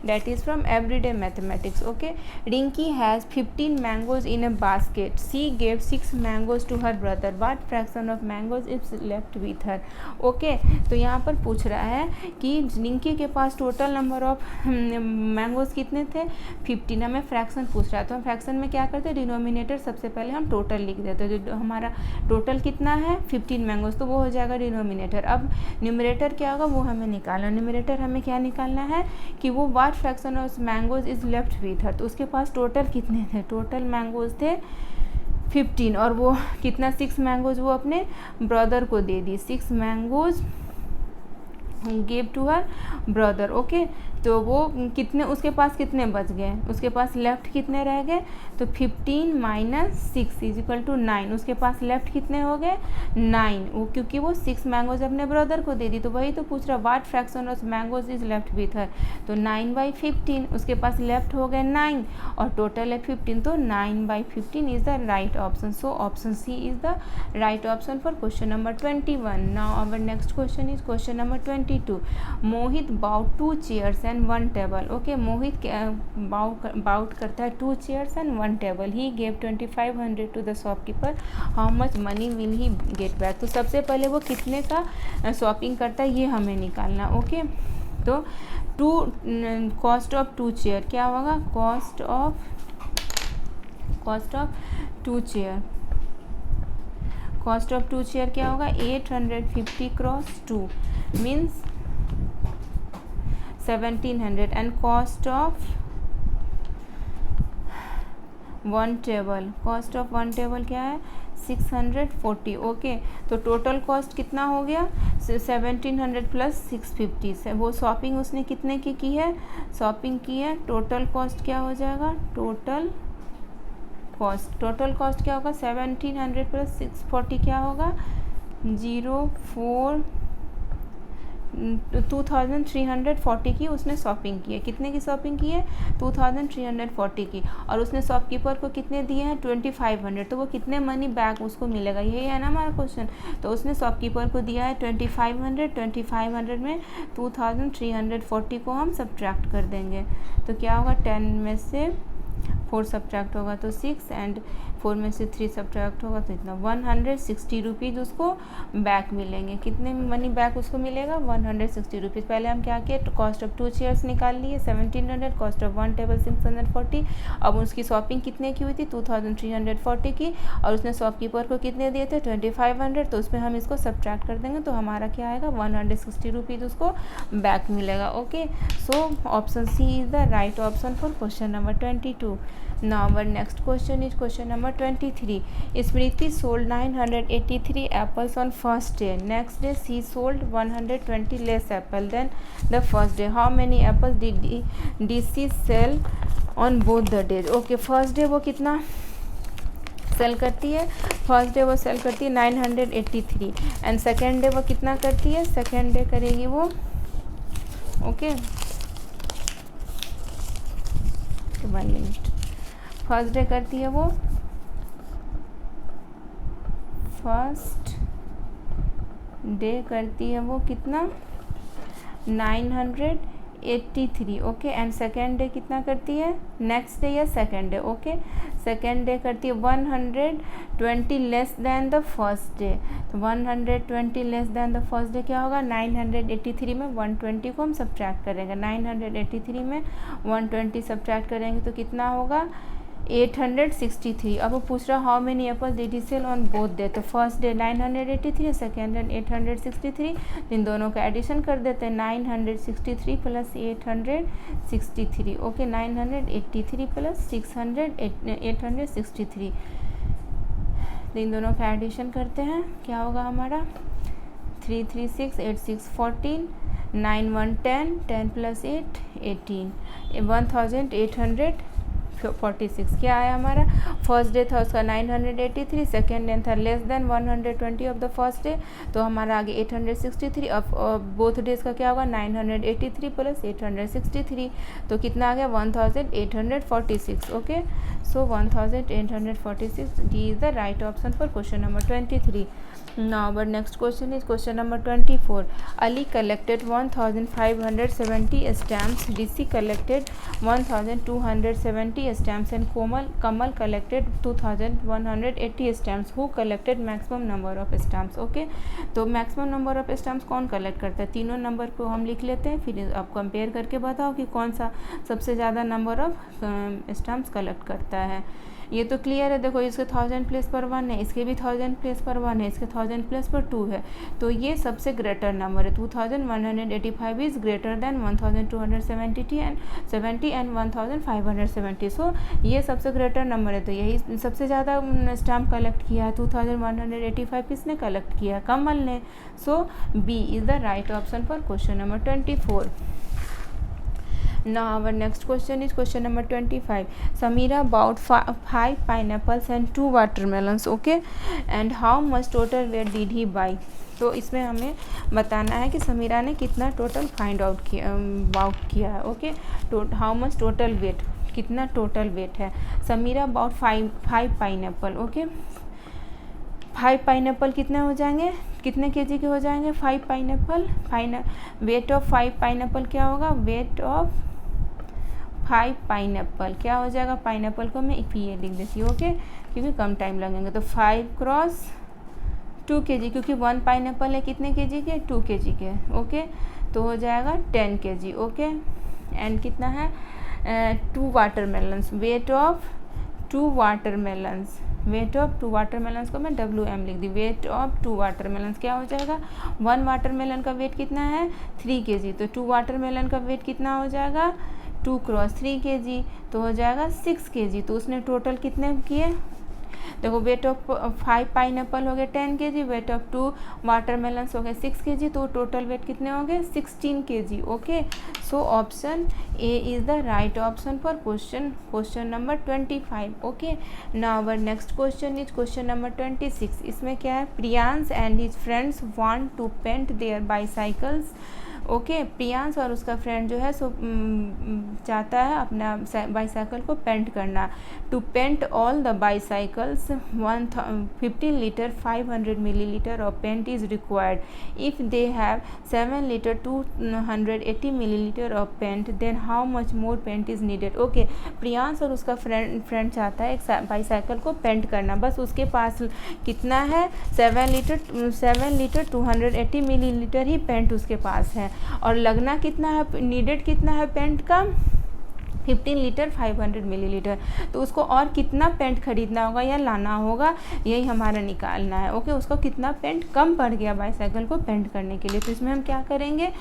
that is from everyday mathematics. Okay, Rinki has 15 mangoes in a basket. She gave 6 mangoes to her brother. What fraction of mangoes is left with her? Okay, तो यहाँ पर पूछ रहा है कि रिंकी के पास total number of mangoes कितने थे 15। हमें फ्रैक्शन पूछ रहा है तो हम फ्रैक्शन में क्या करते हैं, डिनोमिनेटर सबसे पहले हम टोटल लिख देते हैं। जो हमारा टोटल कितना है 15 मैंगोज, तो वो हो जाएगा डिनोमिनेटर। अब न्यूमरेटर क्या होगा वो हमें निकालना। न्यूमरेटर हमें क्या निकालना है कि वो what fraction of mangoes is left with her. तो उसके पास टोटल कितने थे, टोटल मैंगोज थे 15, और वो कितना 6 मैंगोज वो अपने ब्रदर को दे दी। 6 mangoes give to her brother. Okay, तो वो कितने, उसके पास कितने बच गए, उसके पास लेफ्ट कितने रह गए, तो 15 माइनस 6 इज इक्वल टू 9। उसके पास लेफ्ट कितने हो गए 9, वो क्योंकि वो 6 मैंगोज अपने ब्रदर को दे दी, तो वही तो पूछ रहा what fraction of mangoes is left with her, तो 9/15। उसके पास लेफ्ट हो गए 9 और टोटल है 15, तो 9/15 is the right option. So option C is the right option for question number 21। Now our next question is question number 22। Mohit bought 2 chairs and 1 table. Okay, Mohit bought करता है 2 chairs and 1 table. He gave 2500 to the shopkeeper, how much money will he get back. तो सबसे पहले वो कितने का shopping करता है ये हमें निकालना। ओके, तो कॉस्ट ऑफ 2 चेयर क्या होगा, cost of 2 chair, cost of 2 chair क्या होगा 850 cross 2 means 1700 and cost of 1 table, cost of 1 table क्या है 640। ओके, तो टोटल कॉस्ट कितना हो गया 1700 प्लस 650 से। वो शॉपिंग उसने कितने की है, शॉपिंग की है, टोटल कॉस्ट क्या हो जाएगा, टोटल कॉस्ट क्या होगा 1700 प्लस 640 क्या होगा 2340 की उसने शॉपिंग की है। कितने की शॉपिंग की है 2340 की, और उसने शॉपकीपर को कितने दिए हैं 2500, तो वो कितने मनी बैक उसको मिलेगा, यही है ना हमारा क्वेश्चन। तो उसने शॉपकीपर को दिया है 2500 में 2340 को हम सब्ट्रैक्ट कर देंगे, तो क्या होगा 10 में से 4 सब्ट्रैक्ट होगा तो 6 एंड 4 में से 3 सब्ट्रैक्ट होगा तो इतना 160 रुपीज़ उसको बैक मिलेंगे। कितने मनी बैक उसको मिलेगा 160 रुपीज़। पहले हम क्या किए, कॉस्ट ऑफ 2 चेयर्स निकाल लिए 1700, कॉस्ट ऑफ 1 टेबल 640। अब उसकी शॉपिंग कितने की हुई थी 2340 की, और उसने शॉपकीपर को कितने दिए थे 2500, तो उसमें हम इसको सब्ट्रैक्ट कर देंगे तो हमारा क्या आएगा 160 रुपीज़ उसको बैक मिलेगा। Okay, so option C is the right option for question number 22. Now our next question is question number 23. Smriti sold 983 apples on first day. Next day she sold 120 less apple than the first day. How many apples did she sell on both the days? Okay, first day वो कितना cell करती है, first day वो cell करती है 983 and second day वो कितना करती है, सेकेंड डे करेगी वो ओके 1 मिनट, फर्स्ट डे करती है वो, फर्स्ट डे करती है वो कितना 983 ओके, एंड सेकेंड डे कितना करती है, नेक्स्ट डे या second day okay, second day करती है 120 less than the first day, तो 120 less than the first day क्या होगा 983 में 120 को हम सब्ट्रैक्ट करेंगे, 983 में 120 सब्ट्रैक्ट करेंगे तो कितना होगा 863। अब वो पूछ रहा how many apple did he sell on both day, तो फर्स्ट डे 983 सेकेंड डे 863, इन दोनों का एडिशन कर देते हैं 963 प्लस 863 ओके 983 प्लस 863, इन दोनों का एडिशन करते हैं क्या होगा हमारा 3 3 6 8 6 14 9 1 10 10 प्लस 8 18 1846 क्या आया हमारा, फर्स्ट डे था उसका 983, सेकेंड डे था less than 120 of the first day, तो हमारा आगे 863, अब बोथ डेज का क्या होगा 983 प्लस 863, तो कितना आ गया 1846 okay, so 1846 D is the right option for question number 23. Now our next question is question number 24. Ali collected 1570 stamps, Rishi collected 1270 stamps and Kamal collected 2180 stamps. Who collected maximum number of stamps? Okay, तो maximum number of stamps कौन collect करता है, तीनों number को हम लिख लेते हैं, फिर आप कंपेयर करके बताओ कि कौन सा सबसे ज़्यादा नंबर ऑफ स्टैम्प्स कलेक्ट करता है। ये तो क्लियर है, देखो इसके 1000 प्लेस पर 1 है, इसके भी 1000 प्लेस पर 1 है, इसके 1000 प्लेस पर 2 है, तो ये सबसे ग्रेटर नंबर है, 2185 इज़ ग्रेटर देन 1270 एंड 1570, सो ये सबसे ग्रेटर नंबर है, तो यही सबसे ज़्यादा स्टैम्प कलेक्ट किया है, 2185 किसने कलेक्ट किया है, कमल ने, so B is the right option for question number 24. Now our next question is question number 25. Samira bought 5 pineapples and 2 watermelons. Okay, and how much total weight did he buy? तो इसमें हमें बताना है कि समीरा ने कितना टोटल फाइंड आउट किया है. Okay, how much total weight, कितना टोटल वेट है. Samira bought 5 pineapple. Okay, 5 pineapple कितने हो जाएंगे, कितने केजी के हो जाएंगे 5 पाइनएप्पल. वेट ऑफ 5 पाइनएप्पल क्या होगा, वेट ऑफ 5 पाइनएप्पल क्या हो जाएगा, पाइनएप्पल को मैं ये लिख देती हूँ. ओके, क्योंकि कम टाइम लगेंगे. तो 5 क्रॉस 2 kg, क्योंकि 1 पाइनएप्पल है कितने केजी के, 2 kg के. ओके, तो हो जाएगा 10 kg. ओके, एंड कितना है 2 watermelons. Weight of 2 watermelons, weight of 2 watermelons को मैं WM लिख दी. वेट ऑफ 2 वाटरमेलन्स क्या हो जाएगा, 1 वाटरमेलन का वेट कितना है 3 kg. तो 2 वाटरमेलन का वेट कितना हो जाएगा 2 क्रॉस 3 kg, तो हो जाएगा 6 kg. तो उसने टोटल कितने किए, देखो वेट ऑफ 5 पाइनएप्पल हो गए 10 kg, वेट ऑफ 2 वाटरमेलन्स हो गए 6 kg, तो टोटल वेट कितने हो गए 16 kg. Okay, so option A is the right option for question number 25. Okay, now our next question is question number 26. इसमें क्या है, Priyansh and his friends want to paint their bicycles. Okay, Priyansh और उसका friend जो है सो चाहता है अपना बाईसाइकिल को पेंट करना. To paint all the bicycles 15 litre 500 millilitre of paint is required. If they have 7 litre 280 millilitre of paint, then how much more paint is needed. Okay, Priyansh और उसका फ्रेंड चाहता है एक बाईसाइकिल को पेंट करना. बस उसके पास कितना है 7 लीटर 280 मिलीलीटर ही पेंट उसके पास है. और लगना कितना है, नीडेड कितना है पेंट का 15 लीटर 500 मिलीलीटर. तो उसको और कितना पेंट खरीदना होगा या लाना होगा, यही हमारा निकालना है. ओके, उसको कितना पेंट कम पड़ गया बाईसाइकिल को पेंट करने के लिए. तो इसमें हम क्या करेंगे,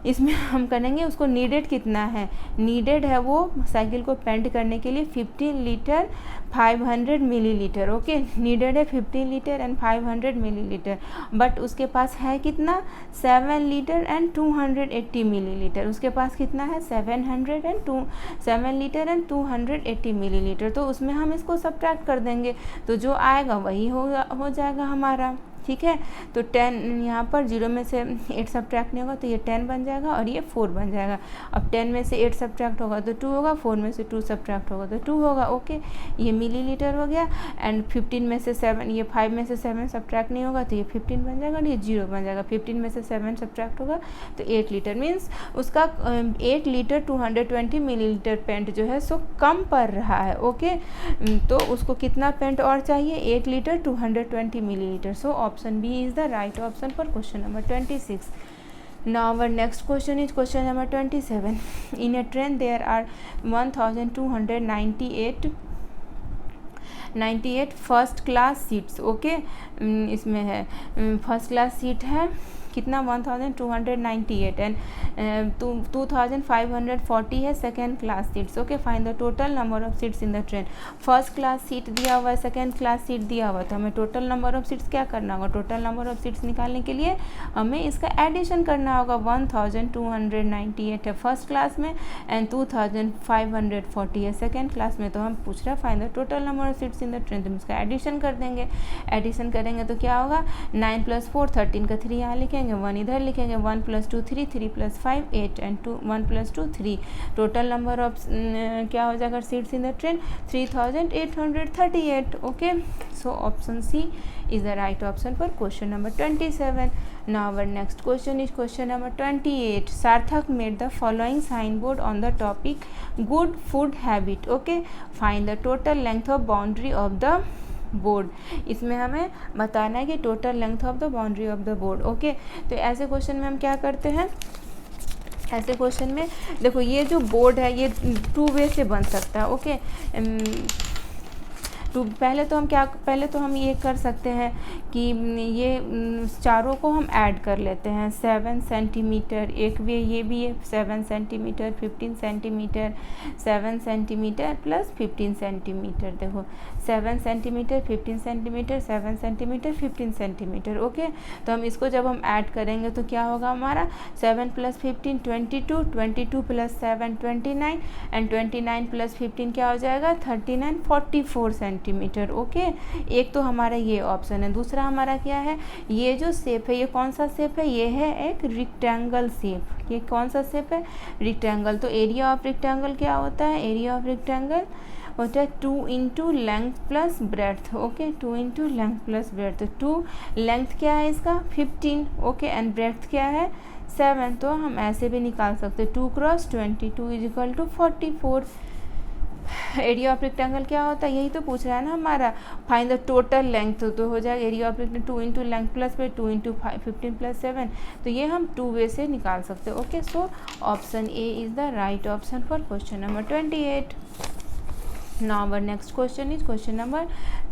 इसमें हम करेंगे उसको नीडेड कितना है, नीडेड है वो साइकिल को पेंट करने के लिए 15 लीटर 500 मिलीलीटर. ओके, नीडेड है 15 लीटर एंड 500 मिलीलीटर, बट उसके पास है कितना 7 लीटर एंड 280 मिलीलीटर. उसके पास कितना है 7 लीटर एंड 280 मिलीलीटर. तो उसमें हम इसको सब्ट्रैक्ट कर देंगे, तो जो आएगा वही हो जाएगा हमारा. ठीक है, तो 10 यहाँ पर 0 में से 8 सब्ट्रैक्ट नहीं होगा तो ये 10 बन जाएगा और ये 4 बन जाएगा. अब 10 में से 8 सब्ट्रैक्ट होगा तो 2 होगा, 4 में से 2 सब्ट्रैक्ट होगा तो 2 होगा. ओके, ये मिलीलीटर हो गया. एंड 15 में से 7, ये 5 में से 7 सब्ट्रैक्ट नहीं होगा तो ये 15 बन जाएगा और ये 0 बन जाएगा. 15 में से 7 सब्ट्रैक्ट होगा तो 8 लीटर, मीन्स उसका 8 लीटर 220 मिलीलीटर पेंट जो है सो कम पड़ रहा है. ओके, तो उसको कितना पेंट और चाहिए 8 litre 220 millilitre. So option B is the right option for question number 26. Now our next question is question number 27. In a train there are 1298 first class seats. Okay, इसमें है फर्स्ट क्लास सीट है कितना 1298 and 2540 है second class seats. Okay, find the total number of seats in the train. First class seat दिया हुआ है, second class seat दिया हुआ, तो हमें टोटल नंबर ऑफ सीट्स क्या करना होगा, टोटल नंबर ऑफ सीट्स निकालने के लिए हमें इसका एडिशन करना होगा. 1298 है फर्स्ट क्लास में एंड 2540 है सेकेंड क्लास में. तो हम पूछ रहे हैं find the total number of seats in the train, तो हम इसका एडिशन कर देंगे. एडिशन करेंगे तो क्या होगा 9 + 4 13 का 3 यहाँ लिखेंगे, 1 इधर लिखेंगे, 1 + 2 3, 3 + 5 8 एंड 1 + 2 3. टोटल नंबर ऑफ क्या हो जाएगा seats in the train 3838. Okay, so option C is the right option for question number 27. Now our next question is question number 28. Sarthak made the following sign board on the topic good food habit. Okay, find the total length of boundary of the board. इसमें हमें बताना है कि total length of the boundary of the board. Okay, तो ऐसे question में हम क्या करते हैं, ऐसे क्वेश्चन में देखो ये जो बोर्ड है ये 2 वे से बन सकता है. ओके, पहले तो हम ये कर सकते हैं कि ये चारों को हम ऐड कर लेते हैं। 7 सेंटीमीटर, एक ये भी है 7 centimetre, 15 centimetre, 7 centimetre plus 15 centimetre. देखो 7 centimetre, 15 centimetre, 7 centimetre, 15 centimetre. Okay, तो हम इसको जब हम ऐड करेंगे तो क्या होगा हमारा 7 + 15 22, 22 + 7 29 एंड 29 + 15 क्या हो जाएगा 39, 44 सेंटीमीटर। ओके, एक तो हमारा ये ऑप्शन है। दूसरा हमारा क्या है, ये जो शेप है ये कौन सा शेप है, ये है एक रेक्टेंगल शेप। ये कौन सा शेप है, रेक्टेंगल। तो एरिया ऑफ रेक्टेंगल क्या होता है, एरिया ऑफ रेक्टेंगल होता है 2 × length plus breadth. Okay, 2 × length plus breadth. 2 length क्या है इसका 15, ओके, एंड ब्रेड्थ क्या है 7। तो हम ऐसे भी निकाल सकते 2 × 22 = 44। एरिया ऑफ रेक्टेंगल क्या होता है, यही तो पूछ रहा है ना हमारा, फाइंड द टोटल लेंथ। तो हो जाएगा area of rectangle 2 × length plus 2 × 15 + 7। तो ये हम 2 वे से निकाल सकते हैं। Okay, so option A is the right option for question number 28। Now our next question is question number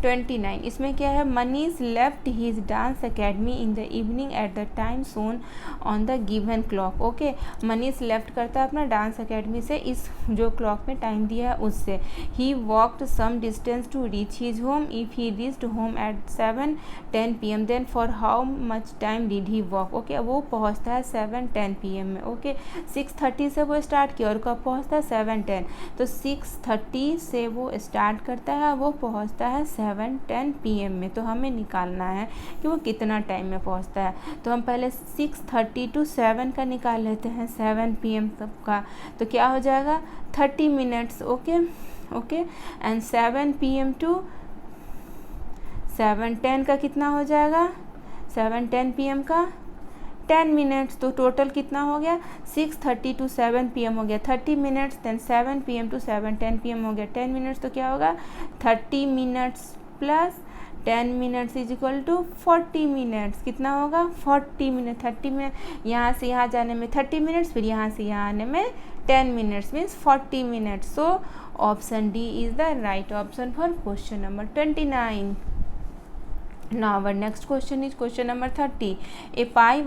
29। इसमें क्या है, Manish left his dance academy in the evening at the time shown on the given clock. Okay, Manish left करता है अपना dance academy से इस जो clock में टाइम दिया है उससे। He walked some distance to reach his home. If he reached home at 7:10 PM then for how much time did he walk. Okay, वो पहुँचता है 7:10 PM में। ओके, 6:30 से वो स्टार्ट किया और कब पहुँचता है 7:10। तो 6:30 से वो स्टार्ट करता है, वो पहुंचता है 7:10 PM में। तो हमें निकालना है कि वो कितना टाइम में पहुंचता है। तो हम पहले 6:30 to 7 का निकाल लेते हैं, 7 PM तक का। तो क्या हो जाएगा 30 minutes. Okay okay, and 7 PM to 7:10 का कितना हो जाएगा 7:10 PM का 10 मिनट्स। तो टोटल कितना हो गया 6:30 to 7 PM हो गया 30 minutes, then 7 PM to 7:10 PM हो गया 10 मिनट्स। तो क्या होगा 30 मिनट्स प्लस 10 मिनट्स = 40 मिनट्स। कितना होगा 40 मिनट। 30 मिनट यहाँ से यहाँ जाने में 30 मिनट्स, फिर यहाँ से यहाँ आने में 10 minutes means 40 minutes. So option D is the right option for question number 29। Now our next question is question number 30। A pie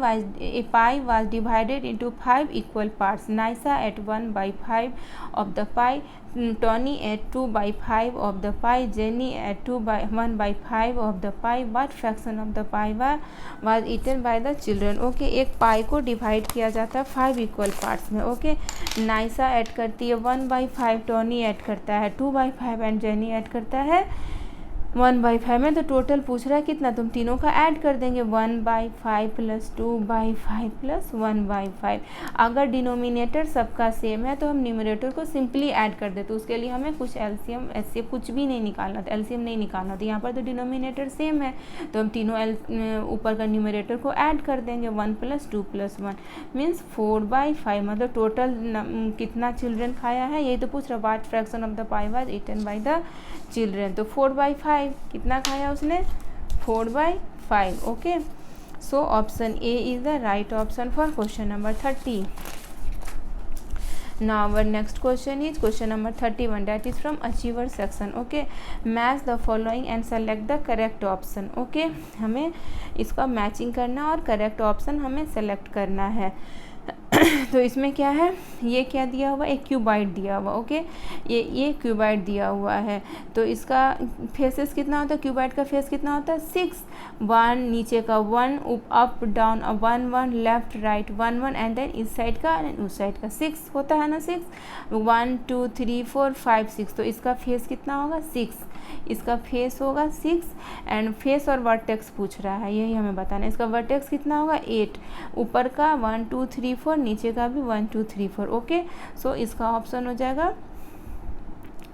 was divided into 5 equal parts. Nisa ate 1/5 of the pie, Tony ate 2/5 of the pie, Jenny ate 1/5 of the pie. What fraction of the pie was eaten by the children? Okay, एक पाई को divide किया जाता है 5 equal parts में। Okay, Naisa add करती है 1/5, Tony add करता है 2/5 एंड जेनी ऐड करता है 1/5 में। तो टोटल पूछ रहा है कितना, तुम तीनों का ऐड कर देंगे 1/5 + 2/5 + 1/5। अगर डिनोमिनेटर सबका सेम है तो हम न्यूमरेटर को सिंपली ऐड कर देते। तो उसके लिए हमें कुछ एलसीएम ऐसे कुछ भी नहीं निकालना था, एलसीएम नहीं निकालना था। यहाँ पर तो डिनोमिनेटर सेम है तो हम तीनों ऊपर का न्यूमरेटर को ऐड कर देंगे 1 + 2 + 1 मीन्स 4/5। मतलब टोटल कितना चिल्ड्रन खाया है यही तो पूछ रहा, what fraction of the pie was eaten by the children. तो 4/5 कितना खाया उसने 4/5। Okay, so option A is the right option for question number 30। Now our next question is question number 31, that is from achiever section। okay, match the following and select the correct option। okay, हमें इसका matching करना और correct option हमें select करना है। तो इसमें क्या है, ये क्या दिया हुआ, एक क्यूबाइड दिया हुआ। ओके, ये क्यूबाइड दिया हुआ है। तो इसका फेसेस कितना होता है, क्यूबाइड का फेस कितना होता है 6, 1 नीचे का 1, up down 1 1, left right 1 1 and then इस साइड का एंड उस साइड का 6 होता है ना 6, 1 2 3 4 5 6। तो इसका फेस कितना होगा 6, इसका फेस होगा 6 एंड फेस और वर्टेक्स पूछ रहा है, यही हमें बताना है। इसका वर्टेक्स कितना होगा 8, ऊपर का 1 2 3 4, नीचे का भी 1 2 3 4। ओके, सो इसका ऑप्शन हो जाएगा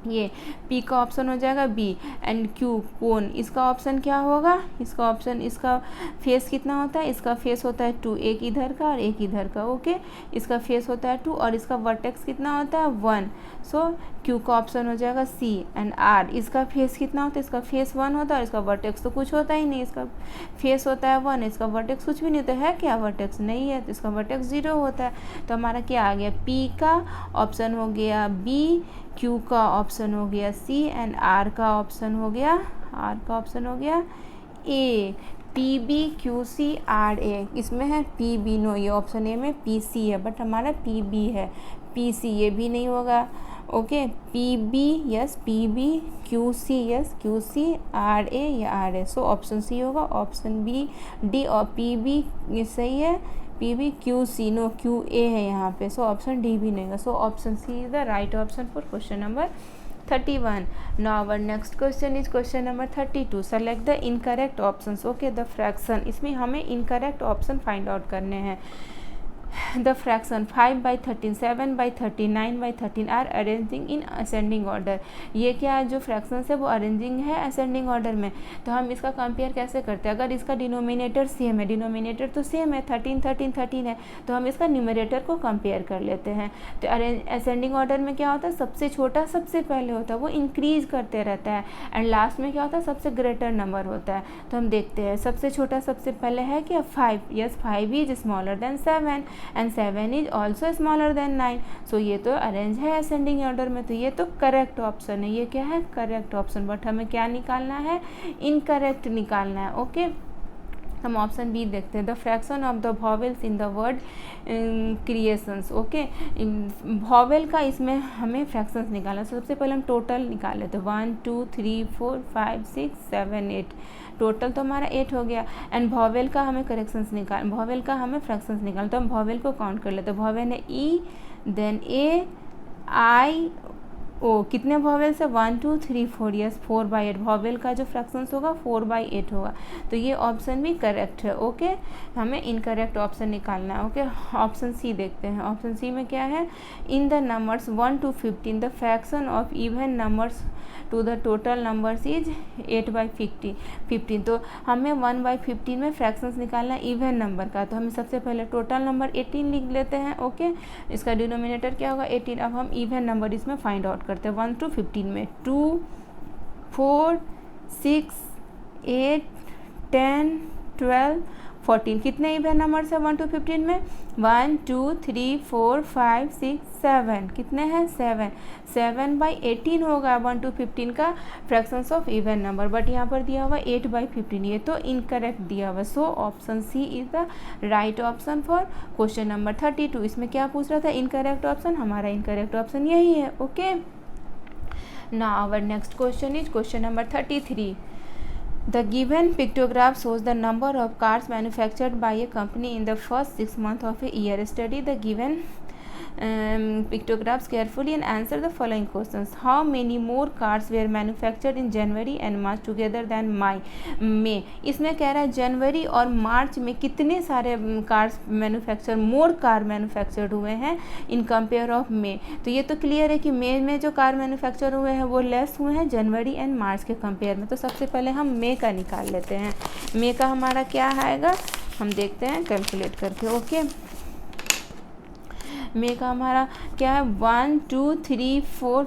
ये, पी का ऑप्शन हो जाएगा बी एंड क्यू कोन। इसका ऑप्शन क्या होगा, इसका ऑप्शन, इसका फेस कितना होता है, इसका फेस होता है 2, एक इधर का और एक इधर का। ओके, इसका फेस होता है 2 और इसका वर्टेक्स कितना होता है 1। सो क्यू का ऑप्शन हो जाएगा सी एंड आर। इसका फेस कितना होता है, इसका फेस 1 होता है और इसका वर्टेक्स तो कुछ होता ही नहीं, इसका फेस होता है 1, इसका वर्टेक्स कुछ भी नहीं होता है। क्या वर्टेक्स नहीं है तो इसका वर्टेक्स 0 होता है। तो हमारा क्या आ गया, पी का ऑप्शन हो गया बी, क्यू का ऑप्शन हो गया सी एंड आर का ऑप्शन हो गया A. P B Q C R A, इसमें है पी बी, नो ये ऑप्शन ए में पी सी है बट हमारा पी बी है, पी सी ये भी नहीं होगा। Okay, P B yes, P B, Q C yes, Q C, R A या R A, so option C होगा। ऑप्शन बी डी और पी बी ये सही है, P B Q C no, Q A है यहाँ पे, सो ऑप्शन डी भी नहीं होगा। So option C is the right option for question number 31. Now our next question is question number 32. Select the incorrect options. Okay, the fraction, इसमें हमें incorrect option find out करने हैं। The fraction 5/13, 7/13, 9/13 are arranging in ascending order. ये क्या जो fractions है वो arranging है ascending order में, तो हम इसका कंपेयर कैसे करते हैं? अगर इसका डिनोमिनेटर सेम है, डिनोमिनेटर तो सेम है, 13 13 13 है, तो हम इसका न्यूमरेटर को कंपेयर कर लेते हैं। तो असेंडिंग ऑर्डर में क्या होता है, सबसे छोटा सबसे पहले होता है, वो इंक्रीज करते रहता है, एंड लास्ट में क्या होता है, सबसे ग्रेटर नंबर होता है। तो हम देखते हैं सबसे छोटा सबसे पहले है क्या 5, yes 5 is smaller than 7 and 7 is also smaller than 9, सो ये तो अरेंज है असेंडिंग ऑर्डर में, तो ये तो करेक्ट ऑप्शन है। ये क्या है, करेक्ट ऑप्शन, बट हमें क्या निकालना है, इनकरेक्ट निकालना है। ओके, हम ऑप्शन बी देखते हैं। The fraction of the vowels in the word creations. Okay, vowel का इसमें हमें फ्रैक्शंस निकालना है। सबसे पहले हम टोटल निकाल लेते हैं, 1 2 3 4 5 6 7 8, टोटल तो हमारा 8 हो गया। एंड वॉवेल का हमें फ्रैक्शंस निकाल, तो हम वॉवेल को काउंट कर लेते हैं। वॉवेल है ई, देन ए, आई, ओ, कितने वॉवेल्स है 1 2 3 4, यस 4/8, वॉवेल का जो फ्रैक्शंस होगा 4/8 होगा, तो ये ऑप्शन भी करेक्ट है। ओके, हमें इनकरेक्ट ऑप्शन निकालना है। ओके, ऑप्शन सी देखते हैं। ऑप्शन सी में क्या है, in the numbers 1 to 15 the fraction of even numbers to the total numbers is 8/15, तो हमें 1/15 में फ्रैक्शंस निकालना है इवन नंबर का, तो हमें सबसे पहले टोटल नंबर 18 लिख लेते हैं। ओके, इसका डिनोमिनेटर क्या होगा 18। अब हम इवन नंबर इसमें फाइंड आउट करते हैं 1 to 15 में, 2 4 6 8 10 12 14, कितने इवन नंबर्स है 1 to 15 में, 1 2 3 4 5 6 7, कितने हैं 7, 7/18 होगा 1 to 15 का fractions of even number, but यहाँ पर दिया हुआ 8/15, ये तो इनकरेक्ट दिया हुआ। So option C is the right option for question number 32। इसमें क्या पूछ रहा था, इनकरेक्ट ऑप्शन, हमारा इनकरेक्ट ऑप्शन यही है। Okay, now our next question is question number 33. The given pictograph shows the number of cars manufactured by a company in the first 6 months of a year. Study the given pictographs carefully and answer the following questions. How many more cars were manufactured in January and March together than May? इसमें कह रहा है जनवरी और मार्च में कितने सारे cars manufacture, मोर car manufactured हुए हैं इन कंपेयर ऑफ मे। तो ये तो क्लियर है कि मे में जो कार मैन्युफैक्चर हुए हैं वो लेस हुए हैं जनवरी एंड मार्च के कंपेयर में। तो सबसे पहले हम मे का निकाल लेते हैं। मे का हमारा क्या आएगा, हम देखते हैं कैलकुलेट करके। ओके, मे का हमारा क्या है 1 2 3 4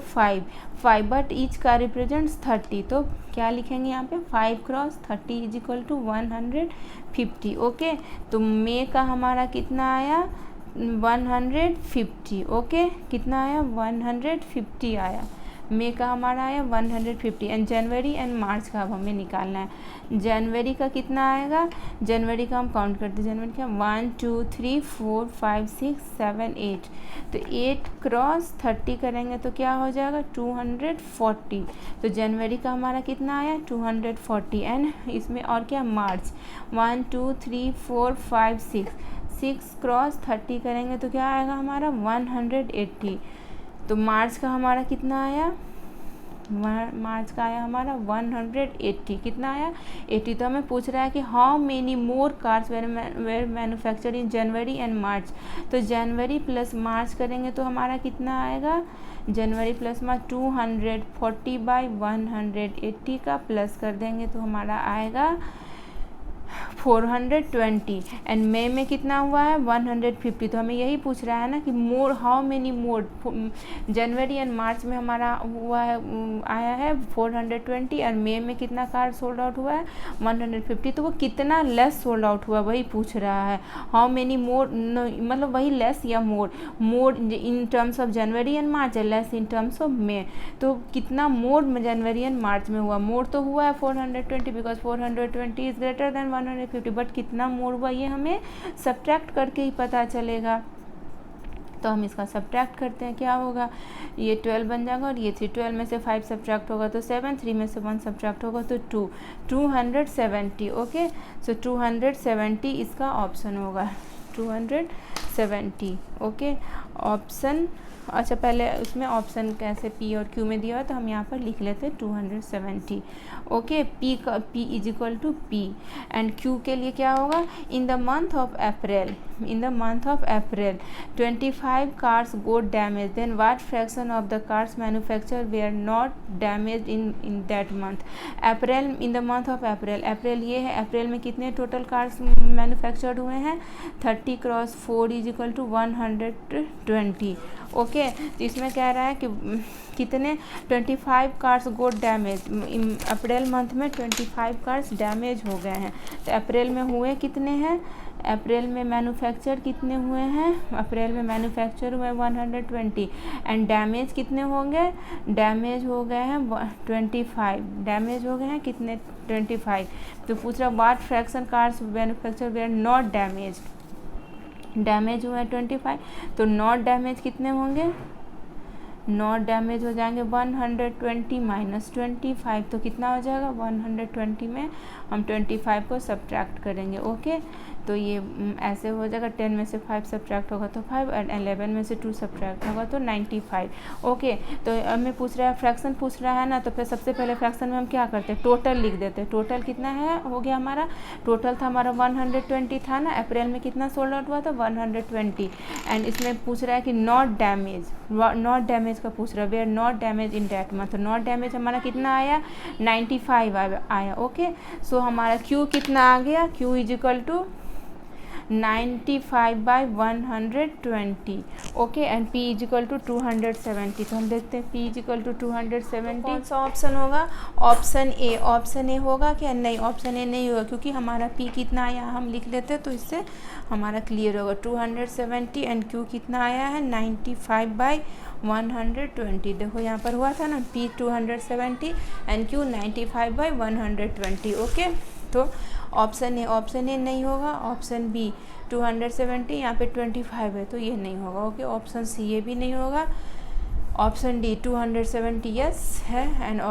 5, बट ईच का रिप्रेजेंट्स 30, तो क्या लिखेंगे यहाँ पे 5 × 30 इज इक्वल टू 150। ओके, तो मे का हमारा कितना आया 150। ओके, कितना आया 150 आया, मे का हमारा आया 150। एंड जनवरी एंड मार्च का अब हमें निकालना है। जनवरी का कितना आएगा, जनवरी का हम काउंट करते हैं, जनवरी का 1 2 3 4 5 6 7 8, तो 8 × 30 करेंगे तो क्या हो जाएगा 240। तो जनवरी का हमारा कितना आया 240। एंड इसमें और क्या मार्च 1 2 3 4 5 6 × 30 करेंगे तो क्या आएगा हमारा 180। तो मार्च का हमारा कितना आया, मार्च का आया हमारा 180। कितना आया 80। तो हमें पूछ रहा है कि how many more cars were manufactured in January and March. तो जनवरी प्लस मार्च करेंगे तो हमारा कितना आएगा, जनवरी प्लस मार्च 240/180 का प्लस कर देंगे तो हमारा आएगा 420 एंड मई में कितना हुआ है 150। तो हमें यही पूछ रहा है ना कि mode, how many mode, January and March में हमारा हुआ है, आया है 420 और मई में कितना कार सोल्ड आउट हुआ है 150। तो वो कितना लेस सोल्ड आउट हुआ वही पूछ रहा है। हाउ मेनी मोड, मतलब वही लेस या more, more in terms of January and March, less in terms of May. तो कितना मोड जनवरी एंड मार्च में हुआ, मोड तो हुआ है 420 because 420 is greater than 150, but कितना मोड हुआ ये हमें सब्ट्रैक्ट करके ही पता चलेगा। तो हम इसका सब्ट्रैक्ट करते हैं, क्या होगा, ये 12 बन जाएगा और ये 3, 12 में से 5 सब्ट्रैक्ट होगा तो 7, 3 में से 1 सब्ट्रैक्ट होगा तो 2, 270। ओके, सो 270 इसका ऑप्शन होगा, 270। ओके, ऑप्शन, अच्छा पहले उसमें ऑप्शन कैसे पी और क्यू में दिया हुआ तो हम यहाँ पर लिख लेते हैं 270। ओके, पी का P is equal to P and Q के लिए क्या होगा, in the month of April, in the month of April 25 cars go damage, then what fraction of the cars manufacture were not damage in that month. April, in the month of April, April ये है, अप्रैल में कितने total cars manufactured हुए हैं 30 cross 4 is equal to 120। Okay, तो इसमें कह रहा है कि कितने 25 cars go damage, April month में 25 कार्स डैमेज हो गए हैं। तो अप्रैल में हुए कितने हैं, अप्रैल में मैन्युफैक्चर कितने हुए हैं, अप्रैल में मैन्युफैक्चर हुए 120 एंड डैमेज कितने होंगे, डैमेज हो गए हैं 25, डैमेज हो गए हैं कितने 25। तो पूछ रहा what fraction cars manufacture were not damage, damage हुआ है 25, तो नॉट डैमेज कितने होंगे, नॉट डैमेज हो जाएंगे 120 माइनस 25, तो कितना हो जाएगा 120 में हम 25 को सब्ट्रैक्ट करेंगे। ओके, तो ये ऐसे हो जाएगा, 10 में से 5 सब्ट्रैक्ट होगा तो 5 और 11 में से 2 सब्ट्रैक्ट होगा तो 95। ओके, तो हमें पूछ रहा है फ्रैक्शन पूछ रहा है ना, तो फिर सबसे पहले फ्रैक्शन में हम क्या करते हैं, टोटल लिख देते हैं। टोटल कितना है, हो गया हमारा, टोटल था हमारा 120 था ना, अप्रैल में कितना सोल्ड आउट हुआ था 120 एंड इसमें पूछ रहा है कि नॉट डैमेज, नॉट डैमेज का पूछ रहा है, were not damage in that month. तो नॉट डैमेज हमारा कितना आया 95 आया। ओके, सो हमारा क्यू कितना आ गया, Q is equal to 95 by 120। Okay, and P is equal to 270। तो हम देखते हैं P इज इक्वल टू 270 कौन सा ऑप्शन होगा, ऑप्शन ए, ऑप्शन ए होगा क्या, नहीं ऑप्शन ए नहीं होगा क्योंकि हमारा P कितना आया हम लिख लेते हैं तो इससे हमारा क्लियर होगा 270 एंड Q कितना आया है 95 बाई 120। देखो यहाँ पर हुआ था ना, P 270 and Q 95 by 120। Okay, तो ऑप्शन ए नहीं होगा, ऑप्शन बी 270, यहाँ पे 25 है तो ये नहीं होगा। ओके, ऑप्शन सी ये भी नहीं होगा, ऑप्शन डी 270 यस है एंड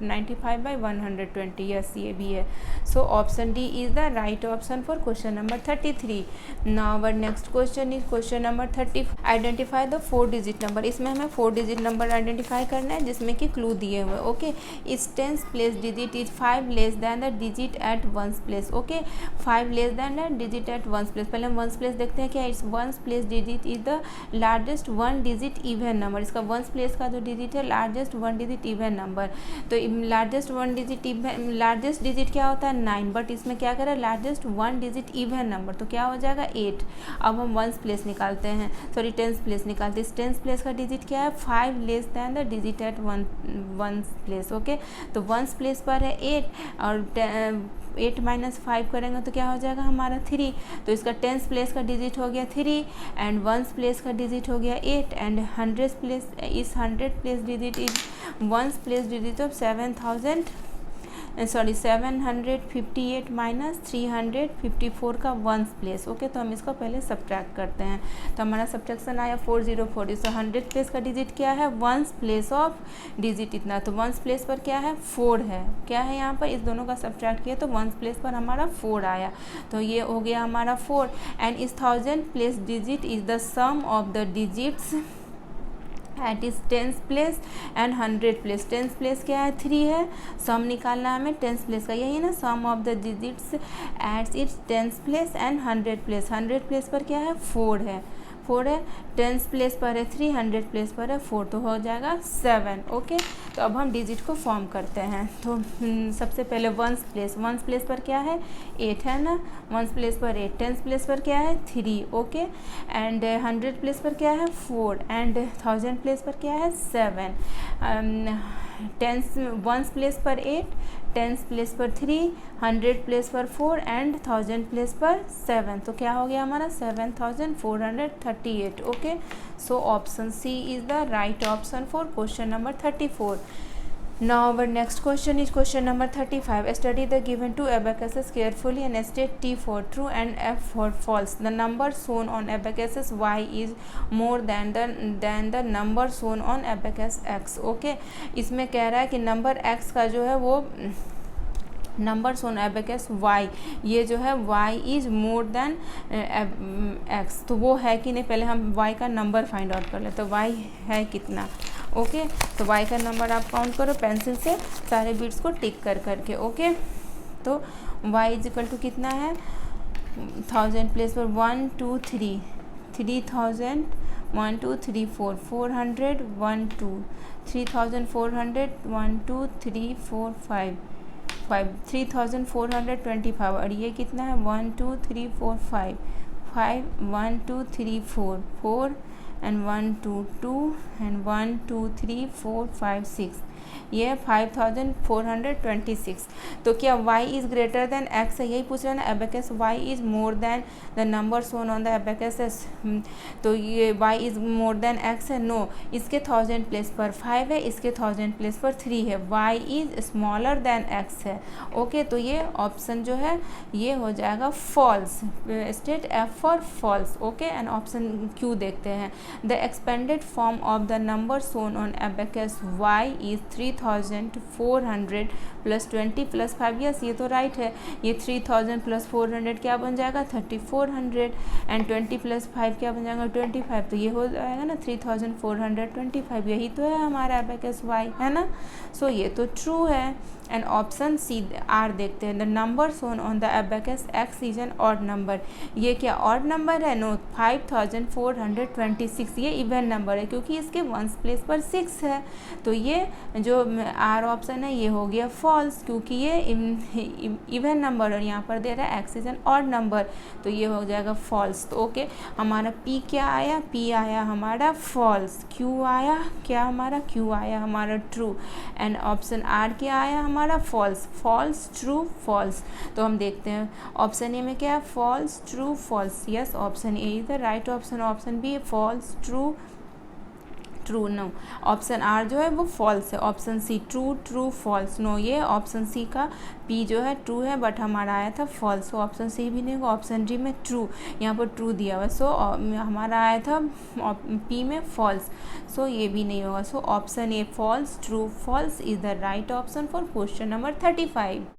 95 बाई 120 यस ये भी है। So option D is the right option for question number 33। Now our next question is question number 30, identify the 4 digit number. इसमें हमें 4 डिजिट नंबर आइडेंटिफाई करना है जिसमें कि क्लू दिए हुए। Okay, its tens place digit is 5 less than the digit at ones place. Okay, 5 less than the digit at ones place. पहले हम वंस प्लेस देखते हैं क्या, its ones place digit is the largest 1 digit even number. इसका ones place का जो digit है largest 1 digit even number, तो largest 1 digit even, largest digit क्या होता है 9, बट इसमें क्या करें लार्जेस्ट 1 डिजिट इवन नंबर तो क्या हो जाएगा 8। अब हम वंस प्लेस निकालते हैं, सॉरी टेंस प्लेस निकालते हैं। इस टेंस प्लेस का डिजिट क्या है 5 less than the digit at ones place. Okay, तो वंस प्लेस पर है 8 और 8 माइनस 5 करेंगे तो क्या हो जाएगा हमारा 3। तो इसका टेंस प्लेस का डिजिट हो गया 3 एंड वंस प्लेस का डिजिट हो गया 8 एंड 100 प्लेस, इस 100 place digit is once place digit of 758 minus 354 का वंस प्लेस। ओके, तो हम इसको पहले सब्ट्रैक्ट करते हैं तो हमारा सब्ट्रैक्शन आया 404। तो 100 प्लेस का डिजिट क्या है वंस प्लेस ऑफ डिजिट इतना, तो वंस प्लेस पर क्या है 4 है, क्या है यहाँ पर इस दोनों का सब्ट्रैक्ट किया तो वंस प्लेस पर हमारा 4 आया, तो ये हो गया हमारा 4 and its 1000 place digit is the sum of the digits at its tens place and 100 place. Tens place क्या है 3 है, सम निकालना हमें टेंस प्लेस का, यही है ना sum of the digits at its tens place and 100 place. 100 place पर क्या है 4 है, 4 है, 10 प्लेस पर है 3, 100 प्लेस पर है 4, तो हो जाएगा 7। ओके, तो अब हम डिजिट को फॉर्म करते हैं। तो सबसे पहले 1 प्लेस पर क्या है 8 है ना, 1 प्लेस पर 8, 10 प्लेस पर क्या है 3, ओके, एंड 100 प्लेस पर क्या है 4, एंड 1000 प्लेस पर क्या है 7, 1 प्लेस पर 8, 10 प्लेस पर 3, 100 प्लेस पर 4 एंड 1000 प्लेस पर 7, तो क्या हो गया हमारा 7438। Okay, so option C is the right option for question number 34। Now our next question is question number 35. Study the given two abacuses carefully and state T for true and F for false. The number shown on abacuses Y is more than the number shown on abacus X. Okay, इसमें कह रहा है कि number X का जो है वो number सोन abacus y, ये जो है y is more than x, तो वो है कि नहीं, पहले हम y का नंबर फाइंड आउट कर ले। तो y है कितना, ओके, तो y का नंबर आप काउंट करो पेंसिल से सारे बिट्स को टिक कर करके। ओके, तो y इज इक्वल टू कितना है 1000 प्लेस पर 1 2 3, 3000, 1 2 3 4, 400, 1 2, 3400, 1 2 3 4 5, 3425, और ये कितना है 1 2 3 4 5, 1 2 3 4 4 एंड 1 2 2 एंड 1 2 3 4 5 6, ये 5426। तो क्या y is greater than x है, यही पूछ रहा है ना, abacus y is more than the number shown on the abacus, तो ये y is more than x है, नो, इसके 1000 प्लेस पर 5 है, इसके 1000 प्लेस पर 3 है, y is smaller than x है। ओके, तो ये ऑप्शन जो है ये हो जाएगा false, state F for false. Okay, and option Q देखते हैं। The expanded form of the number shown on abacus y is 3400 plus 20 plus 5, yes ये तो राइट है, ये 3000 प्लस 400 क्या बन जाएगा 3400, एंड 20 प्लस 5 क्या बन जाएगा 25, तो ये हो जाएगा ना 3425, यही तो है हमारा एबेकस y, है ना। सो ये तो ट्रू है। एंड ऑप्शन सी आर देखते हैं। The number shown on the abacus X is an odd number, ये क्या ऑड नंबर है, नो, 5426, ये इवन नंबर है क्योंकि इसके 1 प्लेस पर 6 है, तो ये जो आर ऑप्शन है ये हो गया फॉल्स क्योंकि ये इवन नंबर और यहाँ पर दे रहा है x is an odd number, तो ये हो जाएगा फॉल्स। तो ओके, हमारा पी क्या आया, पी आया हमारा फॉल्स, क्यू आया क्या हमारा, क्यू आया हमारा ट्रू, एंड ऑप्शन आर क्या आया हमारा फॉल्स, फॉल्स ट्रू फॉल्स। तो हम देखते हैं ऑप्शन ए में क्या है false true false, yes option A is the right option, option B false true true, no, option R जो है वो फॉल्स है, option C true true false, no, ये ऑप्शन सी का पी जो है ट्रू है बट हमारा आया था फॉल्स, सो ऑप्शन सी भी नहीं होगा, ऑप्शन डी में ट्रू, यहाँ पर ट्रू दिया हुआ, सो हमारा आया था पी में फॉल्स, सो ये भी नहीं होगा, so option A false true false is the right option for question number 35।